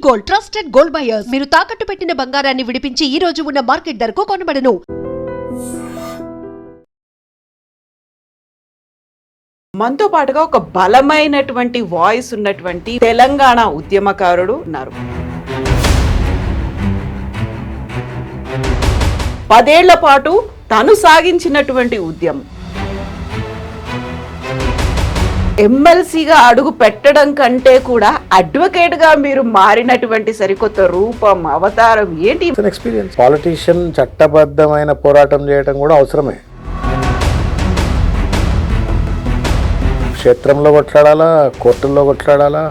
Gold, trusted gold buyers. మీరు తాకట్టు పెట్టిన బంగారాన్ని విడిపించి ఈ రోజు ఉన్న మార్కెట్ ధరకు కొనబడను. మనతో పాటుగా ఒక బలమైనటువంటి వాయిస్ ఉన్నటువంటి తెలంగాణ ఉద్యమకారుడు ఉన్నారు. 10 ఏళ్ల పాటు తను సాగించినటువంటి ఉద్యమం ఎమ్మెల్సీగా అడుగు పెట్టడం కంటే కూడా అడ్వకేట్ గా మీరు మారినటువంటి సరికొత్త రూపం, అవతారం ఏంటి? ఎక్స్పీరియన్స్. పాలిటీషియన్ చట్టబద్ధమైన పోరాటం చేయడం కూడా అవసరమే. క్షేత్రంలో కొట్లాడాలా, కోర్టుల్లో కొట్లాడాలా,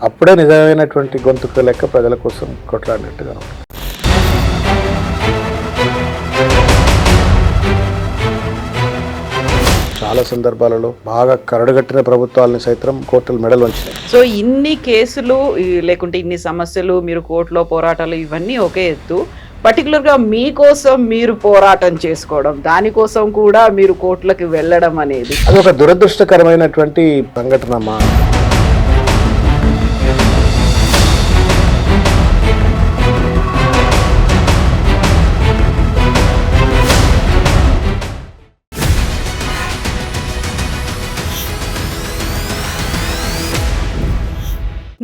అప్పుడే నిజమైనటువంటి గొంతుకు లెక్క ప్రజల కోసం కొట్లాడినట్టుగా. చాలా సందర్భాలలో బాగా కరడుగట్టిన ప్రభుత్వాలని సైతం కోర్టులు మెడలు వంచినాయి. సో ఇన్ని కేసులు లేకుంటే ఇన్ని సమస్యలు, మీరు కోర్టులో పోరాటాలు, ఇవన్నీ ఒకే ఎత్తు. పర్టికులర్గా మీకోసం మీరు పోరాటం చేసుకోవడం, దానికోసం కూడా మీరు కోర్టులకు వెళ్ళడం అనేది అది ఒక దురదృష్టకరమైనటువంటి సంఘటన.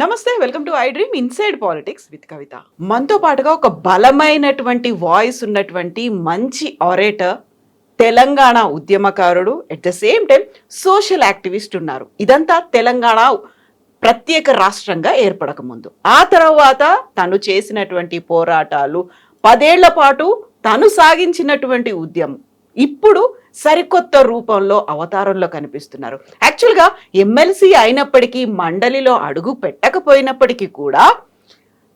నమస్తే, welcome to I dream inside politics with Kavitha. మనతో పాటుగా ఒక బలమైనటువంటి వాయిస్ ఉన్నటువంటి మంచి ఆరేటర్, తెలంగాణ ఉద్యమకారుడు, at the same time social activist ఉన్నారు. ఇదంతా తెలంగాణ ప్రత్యేక రాష్ట్రంగా ఏర్పడక ముందు. ఆ తర్వాత తను చేసినటువంటి పోరాటాలు, 10 ఏళ్ల పాటు తను సాగించినటువంటి ఉద్యమం ఇప్పుడు సరికొత్త రూపంలో, అవతారంలో కనిపిస్తున్నారు. యాక్చువల్గా ఎమ్మెల్సీ అయినప్పటికీ, మండలిలో అడుగు పెట్టకపోయినప్పటికీ కూడా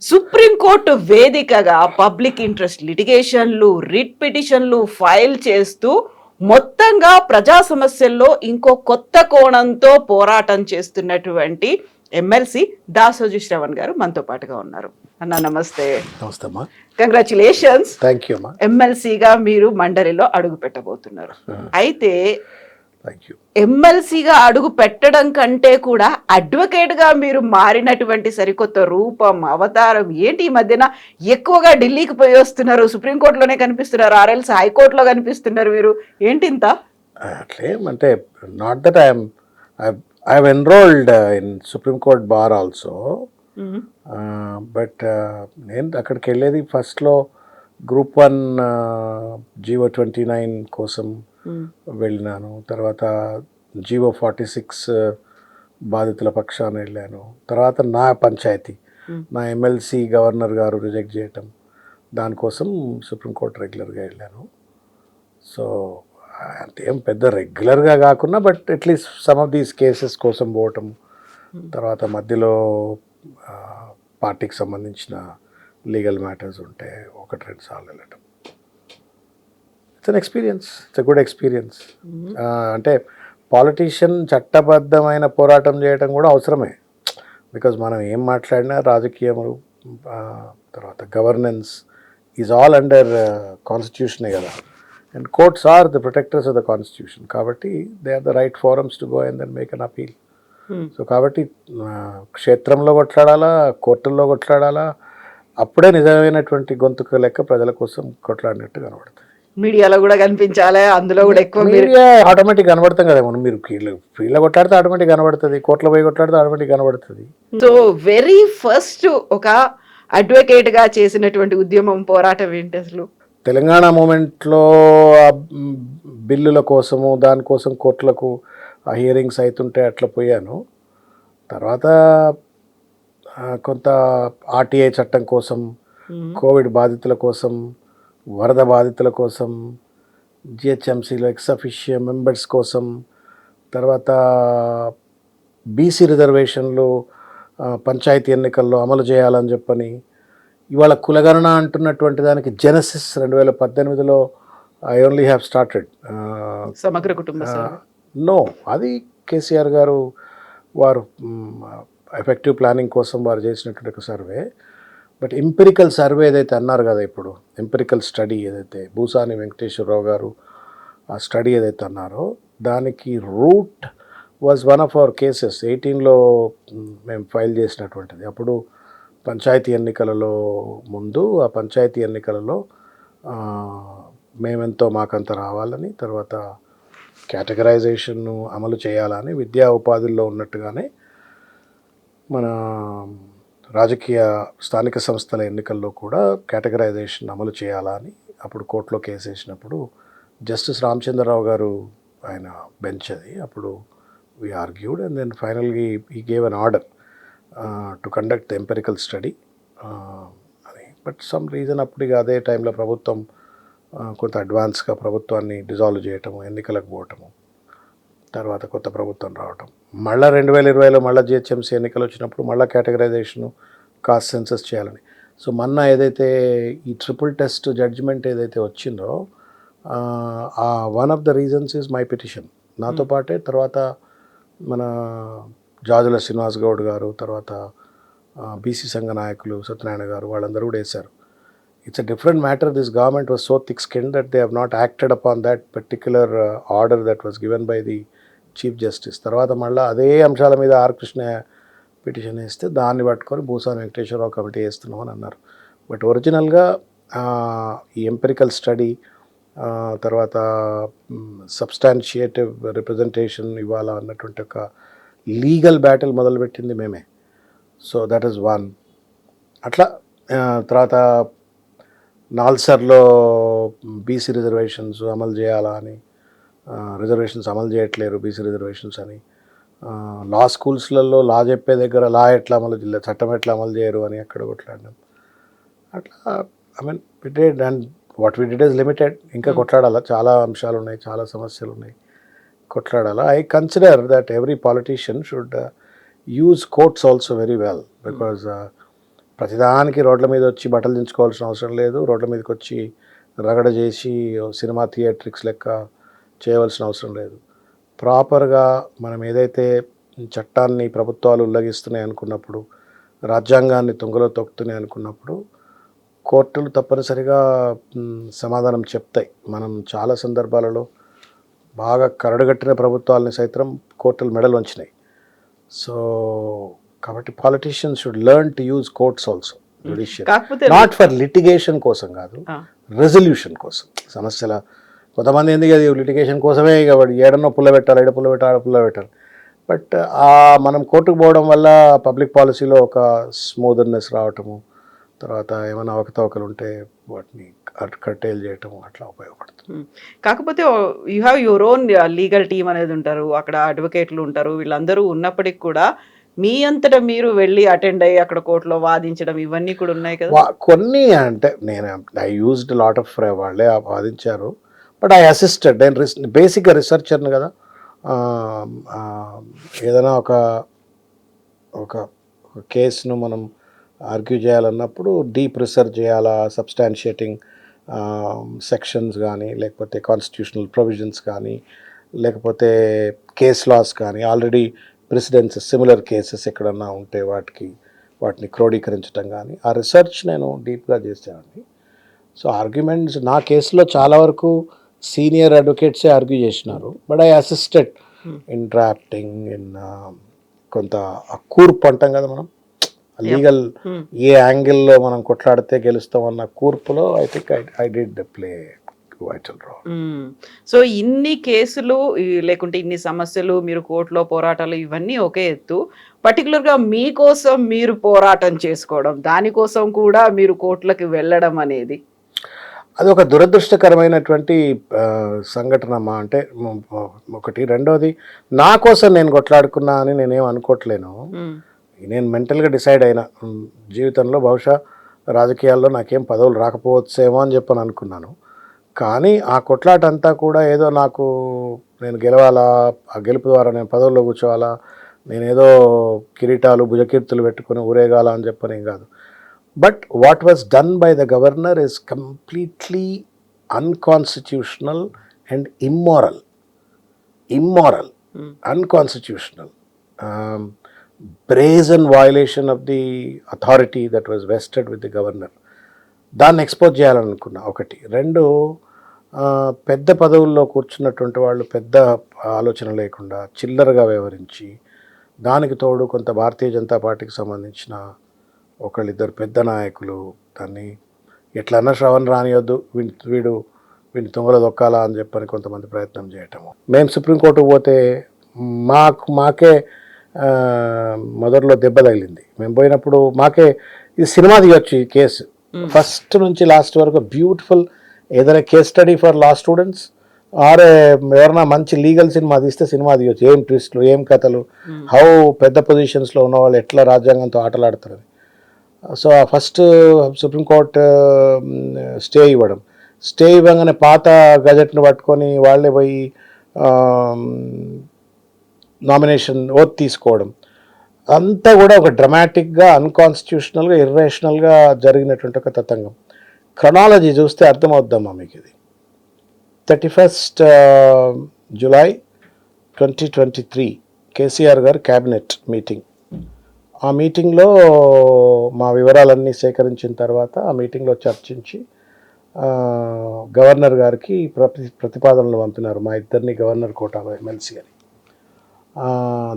సుప్రీంకోర్టు వేదికగా పబ్లిక్ ఇంట్రెస్ట్ లిటిగేషన్లు, రిట్ పిటిషన్లు ఫైల్ చేస్తూ మొత్తంగా ప్రజా సమస్యల్లో ఇంకో కొత్త కోణంతో పోరాటం చేస్తున్నటువంటి ఎమ్మెల్సీ దాసోజు శ్రవణ్ గారు మనతో పాటుగా ఉన్నారు. అన్న నమస్తే. నమస్తే అమ్మా. కంగ్రాచులేషన్స్. థ్యాంక్ యూ అమ్మా. ఎమ్మెల్సీగా మీరు మండలిలో అడుగు పెట్టబోతున్నారు. అయితే ఎమ్మెల్సీగా అడుగు పెట్టడం కంటే కూడా అడ్వకేట్ గా మీరు మారినటువంటి సరికొత్త రూపం, అవతారం ఏంటి? ఈ మధ్యన ఎక్కువగా ఢిల్లీకి పోయి వస్తున్నారు, సుప్రీంకోర్టులోనే కనిపిస్తున్నారు, ఆర్ఎల్స్ హైకోర్టులో కనిపిస్తున్నారు. మీరు ఏంటి ఇంత? అంటే not that I have enrolled in Supreme Court bar also. But నేను అక్కడికి వెళ్ళేది ఫస్ట్లో గ్రూప్ 1 జీవో 29 కోసం వెళ్ళినాను. తర్వాత జీవో 46 బాధితుల పక్షాన వెళ్ళాను. తర్వాత నా పంచాయతీ, నా ఎమ్మెల్సీ గవర్నర్ గారు రిజెక్ట్ చేయటం, దానికోసం సుప్రీంకోర్టు రెగ్యులర్గా వెళ్ళాను. సో అంటే ఏం పెద్ద రెగ్యులర్గా కాకుండా, but at least some of these cases కోసం పోవటం, తర్వాత మధ్యలో పార్టీకి సంబంధించిన లీగల్ మ్యాటర్స్ ఉంటే 1-2 సార్లు వెళ్ళటం. It's an experience, it's a good experience. అంటే పాలిటీషియన్ చట్టబద్ధమైన పోరాటం చేయడం కూడా అవసరమే. బికాజ్ మనం ఏం మాట్లాడినా రాజకీయములు, తర్వాత గవర్నెన్స్ ఈజ్ ఆల్ అండర్ కాన్స్టిట్యూషనే కదా. And courts are the protectors of the constitution. కాబట్టి they are the right forums to go and then make an appeal. So కాబట్టి క్షేత్రంలో కొట్లాడాలా, కోర్టుల్లో కొట్లాడాలా, అప్పుడే నిజమైనటువంటి గొంతుకు లెక్క ప్రజల కోసం కొట్లాడినట్టు కనబడుతుంది. మీడియాలో కూడా కనిపించాలి, అందులో కూడా ఎక్కువ మీడియా ఆటోమేటిక్ కనబడతాం కదా. మనం మీరు ఫీల్డ్లో కొట్లాడితే ఆటోమేటిక్ కనబడుతుంది, కోర్టులో పోయి కొట్లాడితే ఆటోమేటిక్ కనబడుతుంది. సో వెరీ ఫస్ట్ ఒక అడ్వకేట్ గా చేసినటువంటి ఉద్యమం, పోరాటం ఏంటి అసలు? తెలంగాణ మూమెంట్లో బిల్లుల కోసము, దానికోసం కోర్టులకు హియరింగ్స్ అవుతుంటే అట్లా పోయాను. తర్వాత కొంత ఆర్టీఐ చట్టం కోసం, కోవిడ్ బాధితుల కోసం, వరద బాధితుల కోసం, జిహెచ్ఎంసీలో ఎక్స్ అఫిషియో మెంబర్స్ కోసం, తర్వాత బీసీ రిజర్వేషన్లు పంచాయతీ ఎన్నికల్లో అమలు చేయాలని చెప్పని, ఇవాళ కులగణన అంటున్నటువంటి దానికి జెనసిస్ 2018లో ఐ ఓన్లీ హ్యావ్ స్టార్టెడ్. సమగ్ర కుటుంబ నో, అది కేసీఆర్ గారు వారు ఎఫెక్టివ్ ప్లానింగ్ కోసం వారు చేసినటువంటి ఒక సర్వే. బట్ ఎంపిరికల్ సర్వే ఏదైతే అన్నారు కదా, ఇప్పుడు ఎంపిరికల్ స్టడీ ఏదైతే భూసాని వెంకటేశ్వరరావు గారు ఆ స్టడీ ఏదైతే అన్నారో, దానికి root was one of our cases. 18లో మేము ఫైల్ చేసినటువంటిది. అప్పుడు పంచాయతీ ఎన్నికలలో ముందు ఆ పంచాయతీ ఎన్నికలలో మేమెంతో మాకంత రావాలని, తర్వాత కేటగరైజేషన్ను అమలు చేయాలని విద్యా ఉపాధుల్లో ఉన్నట్టుగానే మన రాజకీయ స్థానిక సంస్థల ఎన్నికల్లో కూడా కేటగరైజేషన్ అమలు చేయాలని అప్పుడు కోర్టులో కేసు వేసినప్పుడు జస్టిస్ రామచంద్రరావు గారు ఆయన బెంచ్ అది. అప్పుడు we argued and then finally he gave an order to conduct the empirical study. But some reason అప్పుడు అదే టైంలో ప్రభుత్వం కొంత అడ్వాన్స్గా ప్రభుత్వాన్ని డిజాల్వ్ చేయటము, ఎన్నికలకు పోవటము, తర్వాత కొత్త ప్రభుత్వం రావటం, మళ్ళీ 2020లో మళ్ళీ జిహెచ్ఎంసీ ఎన్నికలు వచ్చినప్పుడు మళ్ళీ కేటగరైజేషను, కాస్ట్ సెన్సస్ చేయాలని. సో మొన్న ఏదైతే ఈ ట్రిపుల్ టెస్ట్ జడ్జిమెంట్ ఏదైతే వచ్చిందో one of the reasons is my petition. నాతో పాటే తర్వాత మన జాజుల శ్రీనివాస్ గౌడ్ గారు, తర్వాత బీసీ సంఘ నాయకులు సత్యనారాయణ గారు, వాళ్ళందరూ కూడా వేశారు. It's a different matter. This government was so thick skin that they have not acted upon that particular order that was given by the chief justice. తర్వాత మళ్ళీ అదే అంశాల మీద ఆర్ కృష్ణ పిటిషన్ వేస్తే దాన్ని పట్టుకొని భూసాని వెంకటేశ్వరరావు కమిటీ వేస్తున్నాం అని అన్నారు. బట్ ఒరిజినల్గా ఈ ఎంపెరికల్ స్టడీ, తర్వాత సబ్స్టాన్షియేటివ్ రిప్రజెంటేషన్ ఇవ్వాలా అన్నటువంటి ఒక లీగల్ బ్యాటిల్ మొదలుపెట్టింది మేమే. So that is one. అట్లా తర్వాత నాల్సర్లో బీసీ రిజర్వేషన్స్ అమలు చేయాలా అని, రిజర్వేషన్స్ అమలు చేయట్లేరు బీసీ రిజర్వేషన్స్ అని, లా స్కూల్స్లలో లా చెప్పే దగ్గర లా ఎట్లా అమలు చేయలేదు, చట్టం ఎట్లా అమలు చేయరు అని అక్కడ కొట్లాడినాం. అట్లా I mean we did and what we did is limited. ఇంకా కొట్లాడాలా, చాలా అంశాలు ఉన్నాయి, చాలా సమస్యలు ఉన్నాయి, కొట్లాడాలా. I consider that every politician should use courts also very well, because ప్రతిదానికి రోడ్ల మీద వచ్చి బట్టలు దించుకోవాల్సిన అవసరం లేదు, రోడ్ల మీదకి వచ్చి రగడ చేసి సినిమా థియేట్రిక్స్ లెక్క చేయవలసిన అవసరం లేదు. ప్రాపర్గా మనం ఏదైతే చట్టాన్ని ప్రభుత్వాలు ఉల్లంఘిస్తున్నాయి అనుకున్నప్పుడు, రాజ్యాంగాన్ని తుంగలో తొక్కుతున్నాయి అనుకున్నప్పుడు కోర్టులు తప్పనిసరిగా సమాధానం చెప్తాయి. మనం చాలా సందర్భాలలో బాగా కరడుగట్టిన ప్రభుత్వాలని సైతం కోర్టులు మెడలు వంచినాయి. సో కాబట్టి politicians should learn to use courts also, judicial, not for litigation కోసం కాదు, రెజల్యూషన్ కోసం. సమస్యల కొంతమంది ఎందుకు అది లిటిగేషన్ కోసమే, కాబట్టి ఏడన్నో పుల్ల పెట్టాలి, ఏడ పుల్ల పెట్టాలి, ఆడ పుల్ల పెట్టాలి. బట్ మనం కోర్టుకు పోవడం వల్ల పబ్లిక్ పాలసీలో ఒక స్మూత్నెస్ రావటము, తర్వాత ఏమైనా అవకతవకలు ఉంటే వాటిని కట్టేలు చేయటము అట్లా ఉపయోగపడుతుంది. కాకపోతే you have your own legal team అనేది ఉంటారు, అక్కడ అడ్వకేట్లు ఉంటారు, వీళ్ళందరూ ఉన్నప్పటికి కూడా మీ అంతటా మీరు వెళ్ళి అటెండ్ అయ్యి అక్కడ కోర్టులో వాదించడం ఇవన్నీ కూడా ఉన్నాయి కదా. కొన్ని అంటే నేను ఐ యూజ్డ్ లాట్ ఆఫ్ వాళ్ళే వాదించారు, బట్ ఐ అసిస్టెడ్. నేను బేసిక్గా రీసెర్చర్ని కదా. ఏదైనా ఒక కేసును మనం ఆర్గ్యూ చేయాలన్నప్పుడు డీప్ రీసెర్చ్ చేయాలా, సబ్స్టాన్షియేటింగ్ సెక్షన్స్ కానీ, లేకపోతే కాన్స్టిట్యూషనల్ ప్రొవిజన్స్ కానీ, లేకపోతే కేస్ లాస్ కానీ, ఆల్రెడీ ప్రెసిడెన్స్ సిమిలర్ కేసెస్ ఎక్కడన్నా ఉంటే వాటిని క్రోడీకరించడం కానీ, ఆ రీసెర్చ్ నేను డీప్గా చేసేవాడిని. సో ఆర్గ్యుమెంట్స్ నా కేసులో చాలా వరకు సీనియర్ అడ్వకేట్సే ఆర్గ్యూ చేసినారు, but I assisted in drafting, in కొంత కూర్పు అంటాం కదా మనం, లీగల్ ఏ యాంగిల్లో మనం కొట్లాడితే గెలుస్తాం అన్న కూర్పులో I think I did play vital role. So ఇన్ని కేసులు లేకుంటే ఇన్ని సమస్యలు, మీరు కోర్టులో పోరాటాలు ఇవన్నీ ఒకే ఎత్తు, పర్టికులర్గా మీకోసం మీరు పోరాటం చేసుకోవడం, దానికోసం కూడా మీరు కోర్టులకు వెళ్ళడం అనేది అది ఒక దురదృష్టకరమైనటువంటి సంఘటన అమ్మా. అంటే ఒకటి, రెండోది నా కోసం నేను కొట్లాడుకున్నా అని నేనేం అనుకోవట్లేను. నేను మెంటల్గా డిసైడ్ అయినా జీవితంలో బహుశా రాజకీయాల్లో నాకేం పదవులు రాకపోవచ్చేమో అని చెప్పని అనుకున్నాను. కానీ ఆ కొట్లాట అంతా కూడా ఏదో నేను గెలవాలా, ఆ గెలుపు ద్వారా నేను పదవుల్లో కూర్చోవాలా, నేనేదో కిరీటాలు భుజకీర్తులు పెట్టుకుని ఊరేగాల అని చెప్పని కాదు. But what was done by the governor is completely unconstitutional and immoral, unconstitutional, brazen violation of the authority that was vested with the governor. దాన్ని ఎక్స్పోజ్ చేయాలనుకున్నా ఒకటి. రెండు, పెద్ద పదవుల్లో కూర్చున్నటువంటి వాళ్ళు పెద్ద ఆలోచన లేకుండా చిల్లరగా వ్యవహరించి, దానికి తోడు కొంత భారతీయ జనతా పార్టీకి సంబంధించిన ఒకళ్ళిద్దరు పెద్ద నాయకులు దాన్ని ఎట్లన్నా శ్రవణ్ రానియొద్దు, వీడిని తుంగలో దొక్కాలా అని చెప్పని కొంతమంది ప్రయత్నం చేయటము. మేము సుప్రీంకోర్టుకు పోతే మాకే మొదట్లో దెబ్బ తగిలింది. మేము పోయినప్పుడు మాకే ఇది సినిమా తీయొచ్చు ఈ కేసు, ఫస్ట్ నుంచి లాస్ట్ వరకు బ్యూటిఫుల్ ఏదైనా case study for law students or ఎవరైనా మంచి లీగల్ సినిమా తీస్తే సినిమా తీయొచ్చు. ఏం ట్విస్ట్లు, ఏం కథలు, హౌ పెద్ద పొజిషన్స్లో ఉన్న వాళ్ళు ఎట్లా రాజ్యాంగంతో ఆటలాడుతారు. సో ఫస్ట్ సుప్రీంకోర్టు స్టే ఇవ్వగానే పాత గజెట్ను పట్టుకొని వాళ్ళే పోయి నామినేషన్ ఓత్ తీసుకోవడం అంతా కూడా ఒక డ్రమాటిక్గా, అన్కాన్స్టిట్యూషనల్గా, ఇర్రేషనల్గా జరిగినటువంటి ఒక తతంగం. క్రొనాలజీ చూస్తే అర్థమవుద్దమ్మా మీకు. ఇది 31st July 2023 కేసీఆర్ గారు క్యాబినెట్ మీటింగ్. ఆ మీటింగ్లో మా వివరాలన్నీ సేకరించిన తర్వాత ఆ మీటింగ్లో చర్చించి గవర్నర్ గారికి ప్రతిపాదనలు పంపినారు. మా ఇద్దరిని గవర్నర్ కోటాలో ఎమ్మెల్సీ అని.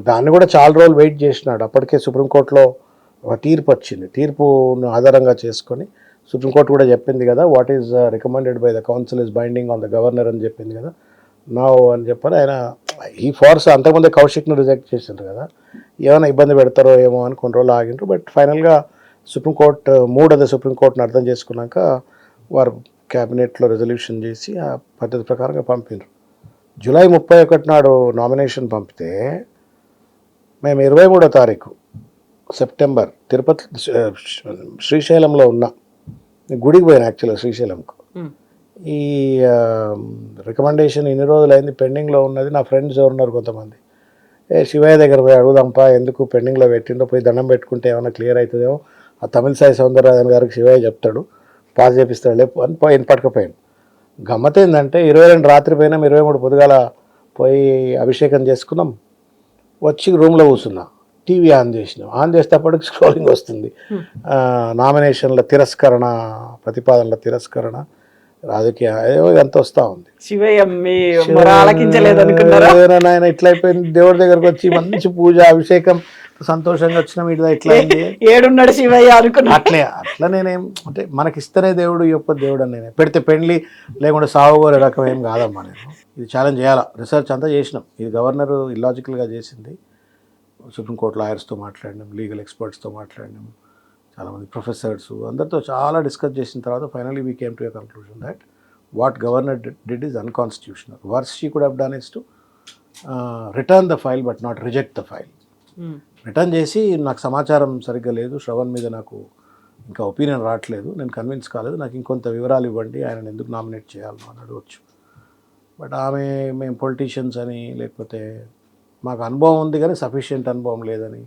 దాన్ని కూడా చాలా రోజులు వెయిట్ చేసినాడు. అప్పటికే సుప్రీంకోర్టులో ఒక తీర్పు వచ్చింది. తీర్పును ఆధారంగా చేసుకొని సుప్రీంకోర్టు కూడా చెప్పింది కదా, what is recommended by the council is binding on the governor అని చెప్పింది కదా. నో అని చెప్పని ఆయన ఈ ఫోర్స్ అంతకుముందే కౌశిక్ను రిజెక్ట్ చేసిండ్రు కదా, ఏమైనా ఇబ్బంది పెడతారో ఏమో అని కొన్ని రోజులు ఆగిండ్రు. బట్ ఫైనల్గా సుప్రీంకోర్టు సుప్రీంకోర్టును అర్థం చేసుకున్నాక వారు క్యాబినెట్లో రెజల్యూషన్ చేసి ఆ పద్ధతి ప్రకారంగా పంపినారు. జూలై 31 నాడు నామినేషన్ పంపితే మేము 23వ తారీఖు సెప్టెంబర్ తిరుపతి శ్రీశైలంలో ఉన్నా. గుడికి పోయాను యాక్చువల్గా శ్రీశైలంకు. ఈ రికమెండేషన్ ఇన్ని రోజులైంది పెండింగ్లో ఉన్నది. నా ఫ్రెండ్స్ ఎవరున్నారు కొంతమంది, శివయ్య దగ్గర పోయి అడుగుదాంపా, ఎందుకు పెండింగ్లో పెట్టిండో, పోయి దండం పెట్టుకుంటే ఏమైనా క్లియర్ అవుతుందేమో, ఆ తమిళసాయి సౌందరరాజన్ గారికి శివయ్య చెప్తాడు, పాస్ చేపిస్తాడు లేపు అని పోయి పట్టుకుపోయాను. గమ్మత్ ఏంటంటే 22 రాత్రి పోయినాం, 23 పొద్దుగాల పోయి అభిషేకం చేసుకున్నాం. వచ్చి రూమ్లో కూర్చున్నా, టీవీ ఆన్ చేసినాం. ఆన్ చేసేటప్పటికి స్క్రోలింగ్ వస్తుంది, నామినేషన్ల తిరస్కరణ, ప్రతిపాదనల తిరస్కరణ, రాజకీయ ఎంత వస్తూ ఉంది. ఆయన ఇట్లా అయిపోయింది. దేవుడి దగ్గరకు వచ్చి మంచి పూజ అభిషేకం సంతోషంగా వచ్చిన మీద ఇట్లా ఏడున్నాడు శివయ్య అనుకున్నా. అట్లా నేనేం అంటే మనకి ఇస్తేనే దేవుడు యొక్క దేవుడు అని నేనే పెడితే పెండ్లి లేకుండా సాగుకోరే రకం ఏం కాదమ్మా. నేను ఇది ఛాలెంజ్ చేయాలా, రీసెర్చ్ అంతా చేసినాం. ఇది గవర్నర్ ఇల్లాజికల్గా చేసింది. సుప్రీంకోర్టు లాయర్స్తో మాట్లాడినాం, లీగల్ ఎక్స్పర్ట్స్తో మాట్లాడినాం, చాలామంది ప్రొఫెసర్స్ అందరితో చాలా డిస్కస్ చేసిన తర్వాత finally we came to a conclusion that what governor did is unconstitutional. Worse she could have done is to return the file but not reject the file. Return చేసి నాకు సమాచారం సరిగ్గా లేదు, శ్రవణ్ మీద నాకు ఇంకా ఒపీనియన్ రావట్లేదు, నేను కన్విన్స్ కాలేదు, నాకు ఇంకొంత వివరాలు ఇవ్వండి, ఆయన ఎందుకు నామినేట్ చేయాలో అని అడగవచ్చు. బట్ మేము పొలిటీషియన్స్ అని, లేకపోతే మాకు అనుభవం ఉంది కానీ సఫిషియెంట్ అనుభవం లేదని,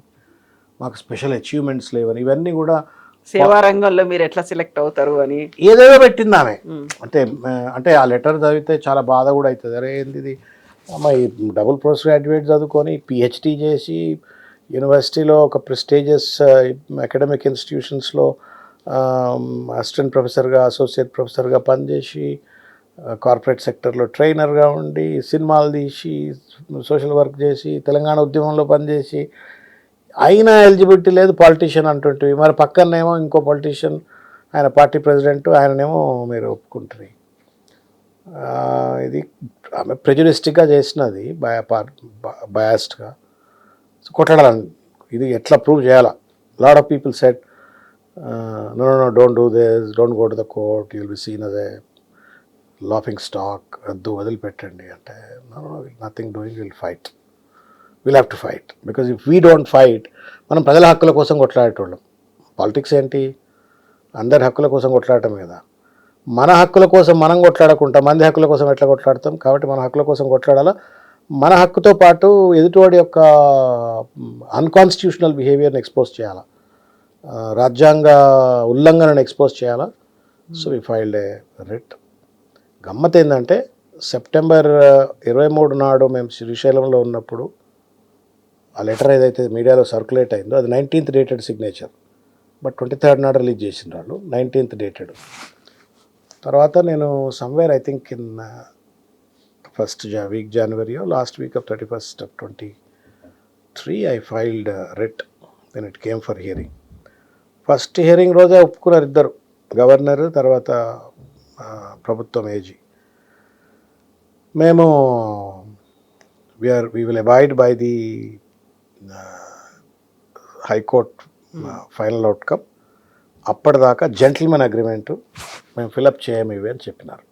మాకు స్పెషల్ అచీవ్మెంట్స్ లేవని, ఇవన్నీ కూడా సేవా రంగంలో మీరు ఎట్లా సెలెక్ట్ అవుతారు అని ఏదేదో పెట్టింది ఆమె. అంటే ఆ లెటర్ చదివితే చాలా బాధ కూడా అవుతుంది. అరే ఏంది ఇది అమ్మ, ఈ డబుల్ పోస్ట్ గ్రాడ్యుయేట్ చదువుకొని పిహెచ్డి చేసి యూనివర్సిటీలో ఒక ప్రెస్టీజియస్ అకాడమిక్ ఇన్స్టిట్యూషన్స్లో అసిస్టెంట్ ప్రొఫెసర్గా, అసోసియేట్ ప్రొఫెసర్గా పనిచేసి, కార్పొరేట్ సెక్టర్లో ట్రైనర్గా ఉండి, సినిమాలు తీసి, సోషల్ వర్క్ చేసి, తెలంగాణ ఉద్యమంలో పనిచేసి, అయినా ఎలిజిబిలిటీ లేదు పాలిటీషియన్ అంటుంటివి. మరి పక్కనేమో ఇంకో పొలిటీషియన్, ఆయన పార్టీ ప్రెసిడెంట్, ఆయననేమో మీరు ఒప్పుకుంటారు. ఇది ఆమె ప్రెజుడిస్టిక్గా చేసినది, బయాస్డ్గా. సో కొట్లాడాలని, ఇది ఎట్లా ప్రూవ్ చేయాలా. Lot of people said no don't do this, don't go to the court, you will be seen as a laughing stock, వద్దు వదిలిపెట్టండి అంటే, nothing doing, will fight, will have to fight. Because if we don't fight, మనం ప్రజల హక్కుల కోసం కొట్లాడేటోళ్ళం. Politics ఏంటి, అందరి హక్కుల కోసం కొట్లాడటం కదా. మన హక్కుల కోసం మనం కొట్లాడకుండా మంది హక్కుల కోసం ఎట్లా కొట్లాడతాం? కాబట్టి మన హక్కుల కోసం కొట్లాడాలా. మన హక్కుతో పాటు ఎదుటివాడి యొక్క అన్కాన్స్టిట్యూషనల్ బిహేవియర్ని ఎక్స్పోజ్ చేయాలా, రాజ్యాంగ ఉల్లంఘనను ఎక్స్పోజ్ చేయాలా. So we filed a writ. గమ్మత్ ఏంటంటే సెప్టెంబర్ 23 నాడు మేము శ్రీశైలంలో ఉన్నప్పుడు ఆ లెటర్ ఏదైతే మీడియాలో సర్క్యులేట్ అయిందో అది 19th dated signature. But 23rd నాడు రిలీజ్ చేసిన వాళ్ళు 19th డేటెడ్. తర్వాత నేను somewhere I think in first week January or last week of 31st of 23 I filed a writ. Then it came for hearing. First hearing రోజే ఒప్పుకున్నారు ఇద్దరు, governor తర్వాత ప్రభుత్వం ఏజీ. మేము we will abide by the high court final outcome. అప్పటిదాకా gentlemen agreement మేము fill up చేయము ఇవి అని చెప్పినారు.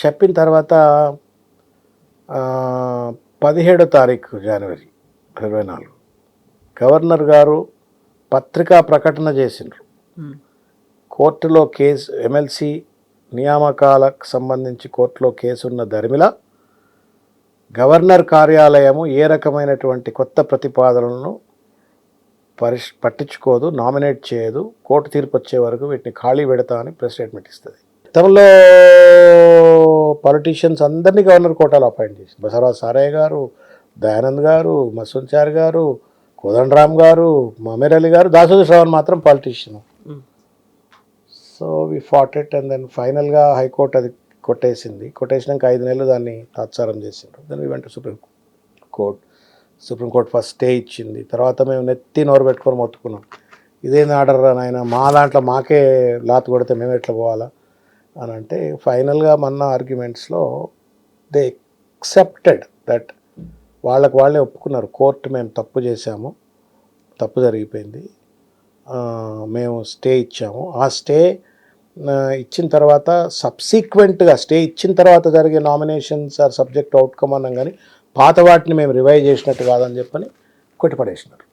చెప్పిన తర్వాత 17వ తారీఖు జనవరి 24 గవర్నర్ గారు పత్రికా ప్రకటన చేసిండ్రు. కోర్టులో కేసు ఎమ్మెల్సీ నియామకాలకు సంబంధించి కోర్టులో కేసు ఉన్న దరిమిల గవర్నర్ కార్యాలయము ఏ రకమైనటువంటి కొత్త ప్రతిపాదనలను పట్టించుకోదు, నామినేట్ చేయదు, కోర్టు తీర్పు వచ్చే వరకు వీటిని ఖాళీ పెడతా అని ప్రెస్ స్టేట్మెంట్ ఇస్తుంది. గతంలో పొలిటీషియన్స్ అందరినీ గవర్నర్ కోటాలో అపాయింట్ చేసి బసవరాజ్ సారయ్య గారు, దయానంద్ గారు, మసూన్చారి గారు, కోదండరామ్ గారు, మమీర్ అలీ గారు, దాసోజు శ్రవణ్ మాత్రం politician. So we fought it and then ఫైనల్గా హైకోర్టు అది కొట్టేసింది. కొట్టేసినాక 5 నెలలు దాన్ని తాత్సారం చేసిండ్రు. Then we went to Supreme Court first stay ఇచ్చింది. తర్వాత మేము నెత్తి నోరు పెట్టుకొని మొత్తుకున్నాం, ఇదేంది ఆర్డర్ నాయన, మా దాంట్లో మాకే లాత్ కొడితే మేము ఎట్లా పోవాలా అని. అంటే ఫైనల్గా మొన్న ఆర్గ్యుమెంట్స్లో దే ఎక్సెప్టెడ్ దట్, వాళ్ళే ఒప్పుకున్నారు, కోర్టు మేము తప్పు చేశాము, తప్పు జరిగిపోయింది, మేము స్టే ఇచ్చాము. ఆ స్టే ఇచ్చిన తర్వాత సబ్సీక్వెంట్గా స్టే ఇచ్చిన తర్వాత జరిగే నామినేషన్స్ ఆర్ సబ్జెక్ట్ అవుట్కమ్ అన్నాం, కానీ పాత వాటిని మేము రివైవ్ చేసినట్టు కాదని చెప్పని కొట్టిపడేసినారు.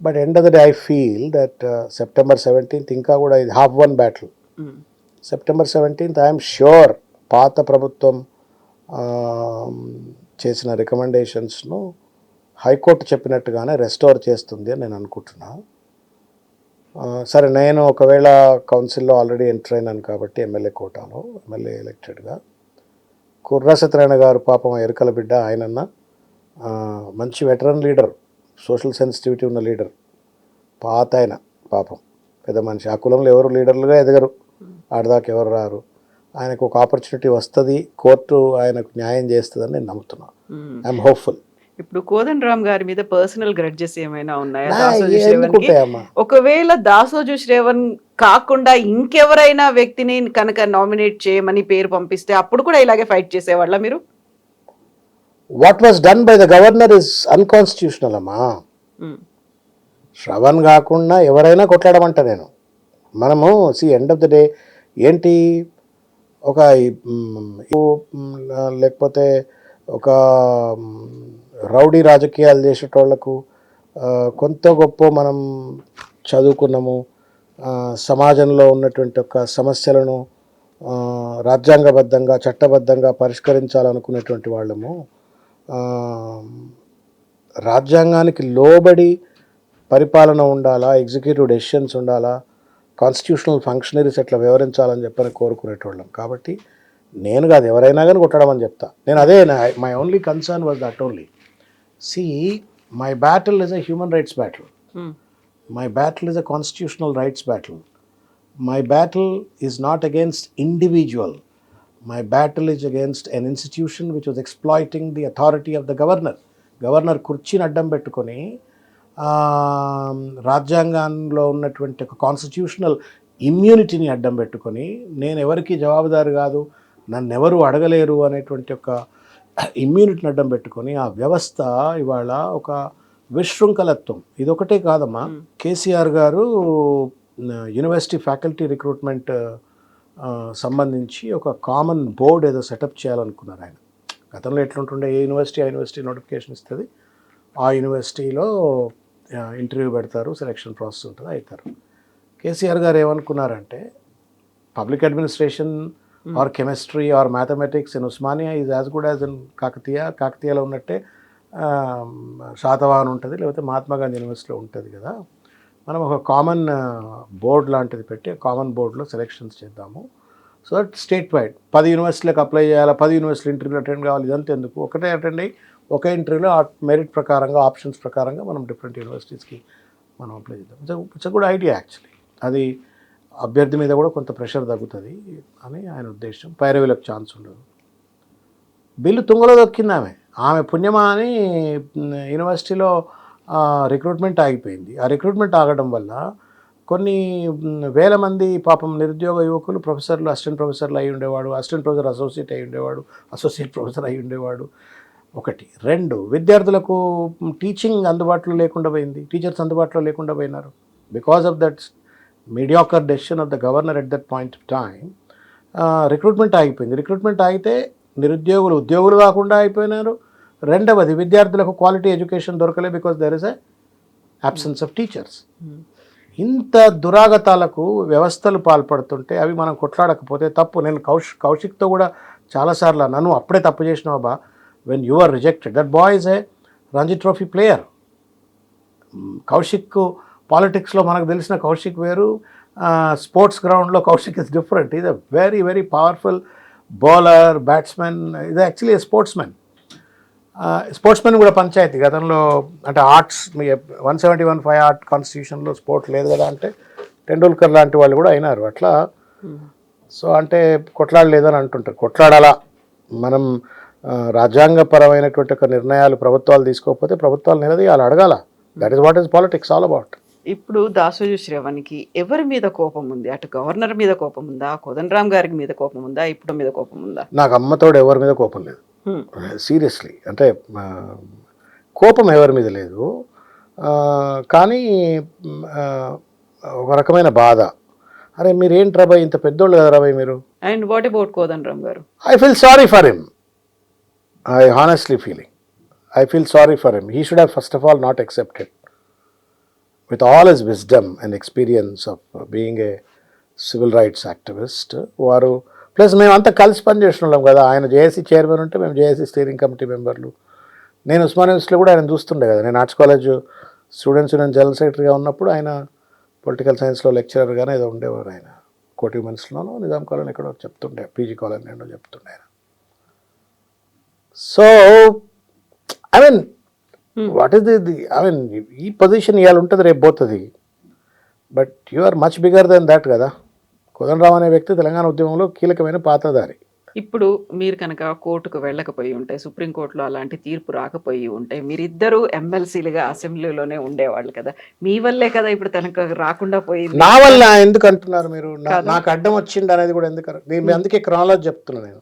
But end of the day I feel that September 17th ఇంకా కూడా ఇది half won battle. September 17th I'm sure పాత ప్రభుత్వం చేసిన రికమెండేషన్స్ను హైకోర్టు చెప్పినట్టుగానే రెస్టోర్ చేస్తుంది అని నేను అనుకుంటున్నా. సరే, నేను ఒకవేళ కౌన్సిల్లో ఆల్రెడీ ఎంటర్ అయినాను కాబట్టి ఎమ్మెల్యే కోటాలో, ఎమ్మెల్యే ఎలక్టెడ్గా, కుర్ర సత్యనారాయణ గారు పాపం ఎరుకల బిడ్డ, ఆయనన్న మంచి వెటరన్ లీడర్, సోషల్ సెన్సిటివిటీ ఉన్న లీడర్, పాత ఆయన పాపం పెద్ద మనిషి. ఆ కులంలో ఎవరు లీడర్లుగా ఎదగరు, ఆడదాకా ఎవరు రారు. ఆయనకు ఒక ఆపర్చునిటీ వస్తుంది, కోర్టు ఆయనకు న్యాయం చేస్తుందని నేను నమ్ముతున్నాను. I'm hopeful. ఇప్పుడు కోదండరామ్ గారి మీద పర్సనల్ గ్రడ్జెస్ ఏమైనా ఉన్నాయా దాసోజు శ్రేవణ్కి? ఎందుకుంటాయమ్మా? ఒకవేళ దాసోజు శ్రేవణ్ కాకుండా ఇంకెవరైనా వ్యక్తిని కనుక నామినేట్ చేయమని పేరు పంపిస్తే అప్పుడు కూడా ఇలాగే ఫైట్ చేసేవాళ్ళ మీరు? What was done by the governor is unconstitutional అమ్మా. శ్రవణ్ కాకుండా ఎవరైనా కొట్లాడమంట నేను. మనము ఎండ్ ఆఫ్ ద డే ఏంటి, ఒక లేకపోతే ఒక రౌడీ రాజకీయాలు చేసేటోళ్లకు కొంత గొప్ప మనం చదువుకున్నాము, సమాజంలో ఉన్నటువంటి ఒక సమస్యలను రాజ్యాంగబద్ధంగా చట్టబద్ధంగా పరిష్కరించాలనుకునేటువంటి వాళ్ళము, రాజ్యాంగానికి లోబడి పరిపాలన ఉండాలా, ఎగ్జిక్యూటివ్ డెసిషన్స్ ఉండాలా, కాన్స్టిట్యూషనల్ ఫంక్షనరీస్ ఎట్లా వివరించాలని చెప్పని కోరుకునేటోళ్ళం. కాబట్టి నేను కాదు, ఎవరైనా కానీ కొట్టడం చెప్తా నేను. అదే my only concern was that only. My battle is a human rights battle. My battle is a constitutional rights battle. My battle is not against individual. My battle is against N institution which was exploiting the authority of the governor. Governor కుర్చీని అడ్డం పెట్టుకొని రాజ్యాంగంలో ఉన్నటువంటి ఒక constitutional ఇమ్యూనిటీని అడ్డం పెట్టుకొని, నేను ఎవరికి జవాబుదారు కాదు, నన్ను ఎవరు అడగలేరు అనేటువంటి ఒక ఇమ్యూనిటీని అడ్డం పెట్టుకొని ఆ వ్యవస్థ ఇవాళ ఒక విశృంఖలత్వం. ఇదొకటే కాదమ్మా, కేసీఆర్ గారు యూనివర్సిటీ ఫ్యాకల్టీ రిక్రూట్మెంట్ సంబంధించి ఒక కామన్ బోర్డ్ ఏదో సెటప్ చేయాలనుకున్నారు ఆయన. గతంలో ఎట్లుంటుండే, ఏ యూనివర్సిటీ ఆ యూనివర్సిటీ నోటిఫికేషన్ ఇస్తుంది, ఆ యూనివర్సిటీలో ఇంటర్వ్యూ పెడతారు, సెలక్షన్ ప్రాసెస్ ఉంటుంది, అవుతారు. కేసీఆర్ గారు ఏమనుకున్నారంటే, public administration or chemistry or mathematics in Osmania is as good as in కాకతీయలో ఉన్నట్టే శాతవాహన్ ఉంటుంది, లేకపోతే మహాత్మా గాంధీ యూనివర్సిటీలో ఉంటుంది కదా, మనం ఒక కామన్ బోర్డ్ లాంటిది పెట్టి కామన్ బోర్డులో సెలెక్షన్స్ చేద్దాము. సో దట్ స్టేట్ వైడ్ 10 యూనివర్సిటీలకు అప్లై చేయాలి, 10 యూనివర్సిటీ ఇంటర్వ్యూలు అటెండ్ కావాలి, ఇదంతా ఎందుకు, ఒకటే అటెండ్ అయ్యి ఒక ఇంటర్వ్యూలో మెరిట్ ప్రకారంగా ఆప్షన్స్ ప్రకారంగా మనం డిఫరెంట్ యూనివర్సిటీస్కి మనం అప్లై చేద్దాం. It's a good idea actually. అది అభ్యర్థి మీద కూడా కొంత ప్రెషర్ తగ్గుతుంది అని ఆయన ఉద్దేశం. పైరవీలకు ఛాన్స్ ఉండదు. బిల్లు తుంగలో దొక్కింది ఆమె పుణ్యమా అని యూనివర్సిటీలో రిక్రూట్మెంట్ ఆగిపోయింది. ఆ రిక్రూట్మెంట్ ఆగడం వల్ల కొన్ని వేల మంది పాపం నిరుద్యోగ యువకులు ప్రొఫెసర్లు, అసిస్టెంట్ ప్రొఫెసర్లు అయి ఉండేవాడు, అసిస్టెంట్ ప్రొఫెసర్ అసోసియేట్ అయి ఉండేవాడు, అసోసియేట్ ప్రొఫెసర్ అయి ఉండేవాడు. ఒకటి. 2, విద్యార్థులకు టీచింగ్ అందుబాటులో లేకుండా పోయింది, టీచర్స్ అందుబాటులో లేకుండా పోయినారు. Because of that mediocre decision of the governor at that point of time recruitment ఆగిపోయింది. రిక్రూట్మెంట్ ఆగితే నిరుద్యోగులు ఉద్యోగులు కాకుండా అయిపోయినారు. 2వది, విద్యార్థులకు క్వాలిటీ ఎడ్యుకేషన్ దొరకలే because there is a absence of teachers. ఇంత దురాగతాలకు వ్యవస్థలు పాల్పడుతుంటే అవి మనం కొట్లాడకపోతే తప్పు. నేను కౌశిక్తో కూడా చాలాసార్లు నన్ను అప్పుడే తప్పు చేసినావు బా, when you are rejected, that boy is a Ranji Trophy player. Kaushik పాలిటిక్స్లో మనకు తెలిసిన కౌశిక్ వేరు, స్పోర్ట్స్ గ్రౌండ్లో Kaushik is different. Is a very very powerful bowler, batsmen, ఇది యాక్చువల్లీ స్పోర్ట్స్మెన్. స్పోర్ట్స్మెన్ కూడా పంచాయతీ గతంలో, అంటే ఆర్ట్స్ 171(5) ఆర్ట్ కాన్స్టిట్యూషన్లో స్పోర్ట్ లేదు కదా, అంటే టెండూల్కర్ లాంటి వాళ్ళు కూడా అయినారు అట్లా. సో అంటే కొట్లాడలేదని అంటుంటారు. కొట్లాడాలా మనం, రాజ్యాంగపరమైనటువంటి ఒక నిర్ణయాలు ప్రభుత్వాలు తీసుకోకపోతే ప్రభుత్వాలు నిలదీయాలి, అడగాల. That is what is politics all about. ఇప్పుడు దాసోజు శ్రవణ్కి ఎవరి మీద కోపం ఉంది? అటు గవర్నర్ మీద కోపం ఉందా, కోదండరామ్ గారి మీద కోపం ఉందా, ఇప్పుడు మీద కోపం ఉందా? నాకు అమ్మతోడు ఎవరి మీద కోపం లేదు, సీరియస్లీ. అంటే కోపం ఎవరి మీద లేదు, కానీ ఒక రకమైన బాధ. అరే మీరేంటి రాబాయ్, ఇంత పెద్దోళ్ళు కదా రాబాయ్ మీరు. అండ్ వాట్ అబౌట్ కోదండరామ్ గారు? I feel sorry for him. I honestly feeling, I feel sorry for him. He should have first of all not accepted. With all his wisdom and experience of being a civil rights activist, వారు plus మేమంతా కలిసి పనిచేస్తున్నాం కదా. ఆయన JAC chairman ఉంటే మేము JAC steering committee మెంబర్లు. నేను ఉస్మానియా యూనివర్సిటీలో కూడా ఆయన చూస్తుండే కదా. నేను arts college students union general సెక్రటరీగా ఉన్నప్పుడు ఆయన పొలిటికల్ సైన్స్లో లెక్చరర్గానే ఏదో ఉండేవారు. ఆయన కోటి ఉమెన్స్లోనూ నిజాం కాలేజ్ ఎక్కడో చెప్తుండే, పీజీ కాలేజ్ ఏంటో చెప్తుండే ఆయన. So I mean what is the I mean ఈ పొజిషన్ ఇవాళ ఉంటుంది, రేపు పోతుంది. But you are much bigger than that కదా. కోదండరామ్ అనే వ్యక్తి తెలంగాణ ఉద్యమంలో కీలకమైన పాత్రధారి. ఇప్పుడు మీరు కనుక కోర్టుకు వెళ్ళకపోయి ఉంటే, సుప్రీంకోర్టులో అలాంటి తీర్పు రాకపోయి ఉంటే, మీరిద్దరూ ఎమ్మెల్సీలుగా అసెంబ్లీలోనే ఉండేవాళ్ళు కదా. మీ వల్లే కదా ఇప్పుడు తనకు రాకుండా పోయింది. నా వల్ల ఎందుకు అంటున్నారు మీరు? నాకు అడ్డం వచ్చింది అనేది కూడా ఎందుకు? నేను అందుకే క్రానాలజీ చెప్తున్నాను.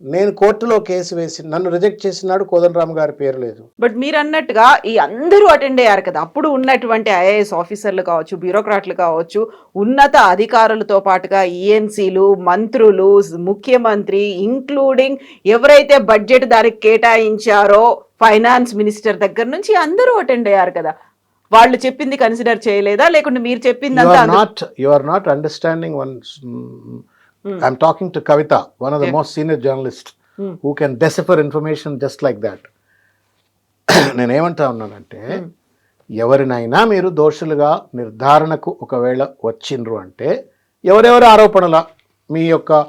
నేను కోర్టులో కేసు వేసి నన్ను రిజెక్ట్ చేసినాడు, కోదండరామ్ గారి పేరు లేదు. బట్ మీరు అన్నట్టుగా ఈ అందరూ అటెండ్ అయ్యారు కదా. అప్పుడు ఉన్నటువంటి ఐఏఎస్ ఆఫీసర్లు కావచ్చు, బ్యూరోక్రాట్లు కావచ్చు, ఉన్నత అధికారులతో పాటుగా ఈఎన్సీలు, మంత్రులు, ముఖ్యమంత్రి, ఇంక్లూడింగ్ ఎవరైతే బడ్జెట్ దానికి కేటాయించారో ఫైనాన్స్ మినిస్టర్ దగ్గర నుంచి అందరూ అటెండ్ అయ్యారు కదా. వాళ్ళు చెప్పింది కన్సిడర్ చేయలేదా, లేకుంటే మీరు చెప్పింది? You are not understanding one. I'm talking to Kavita, one of the most senior journalists who can decipher information just like that. నేనేమంటా ఉన్నానంటే, ఎవరినైనా మీరు దోషులుగా నిర్ధారణకు ఒకవేళ వచ్చిండ్రు అంటే ఎవరెవరి ఆరోపణల మీ యొక్క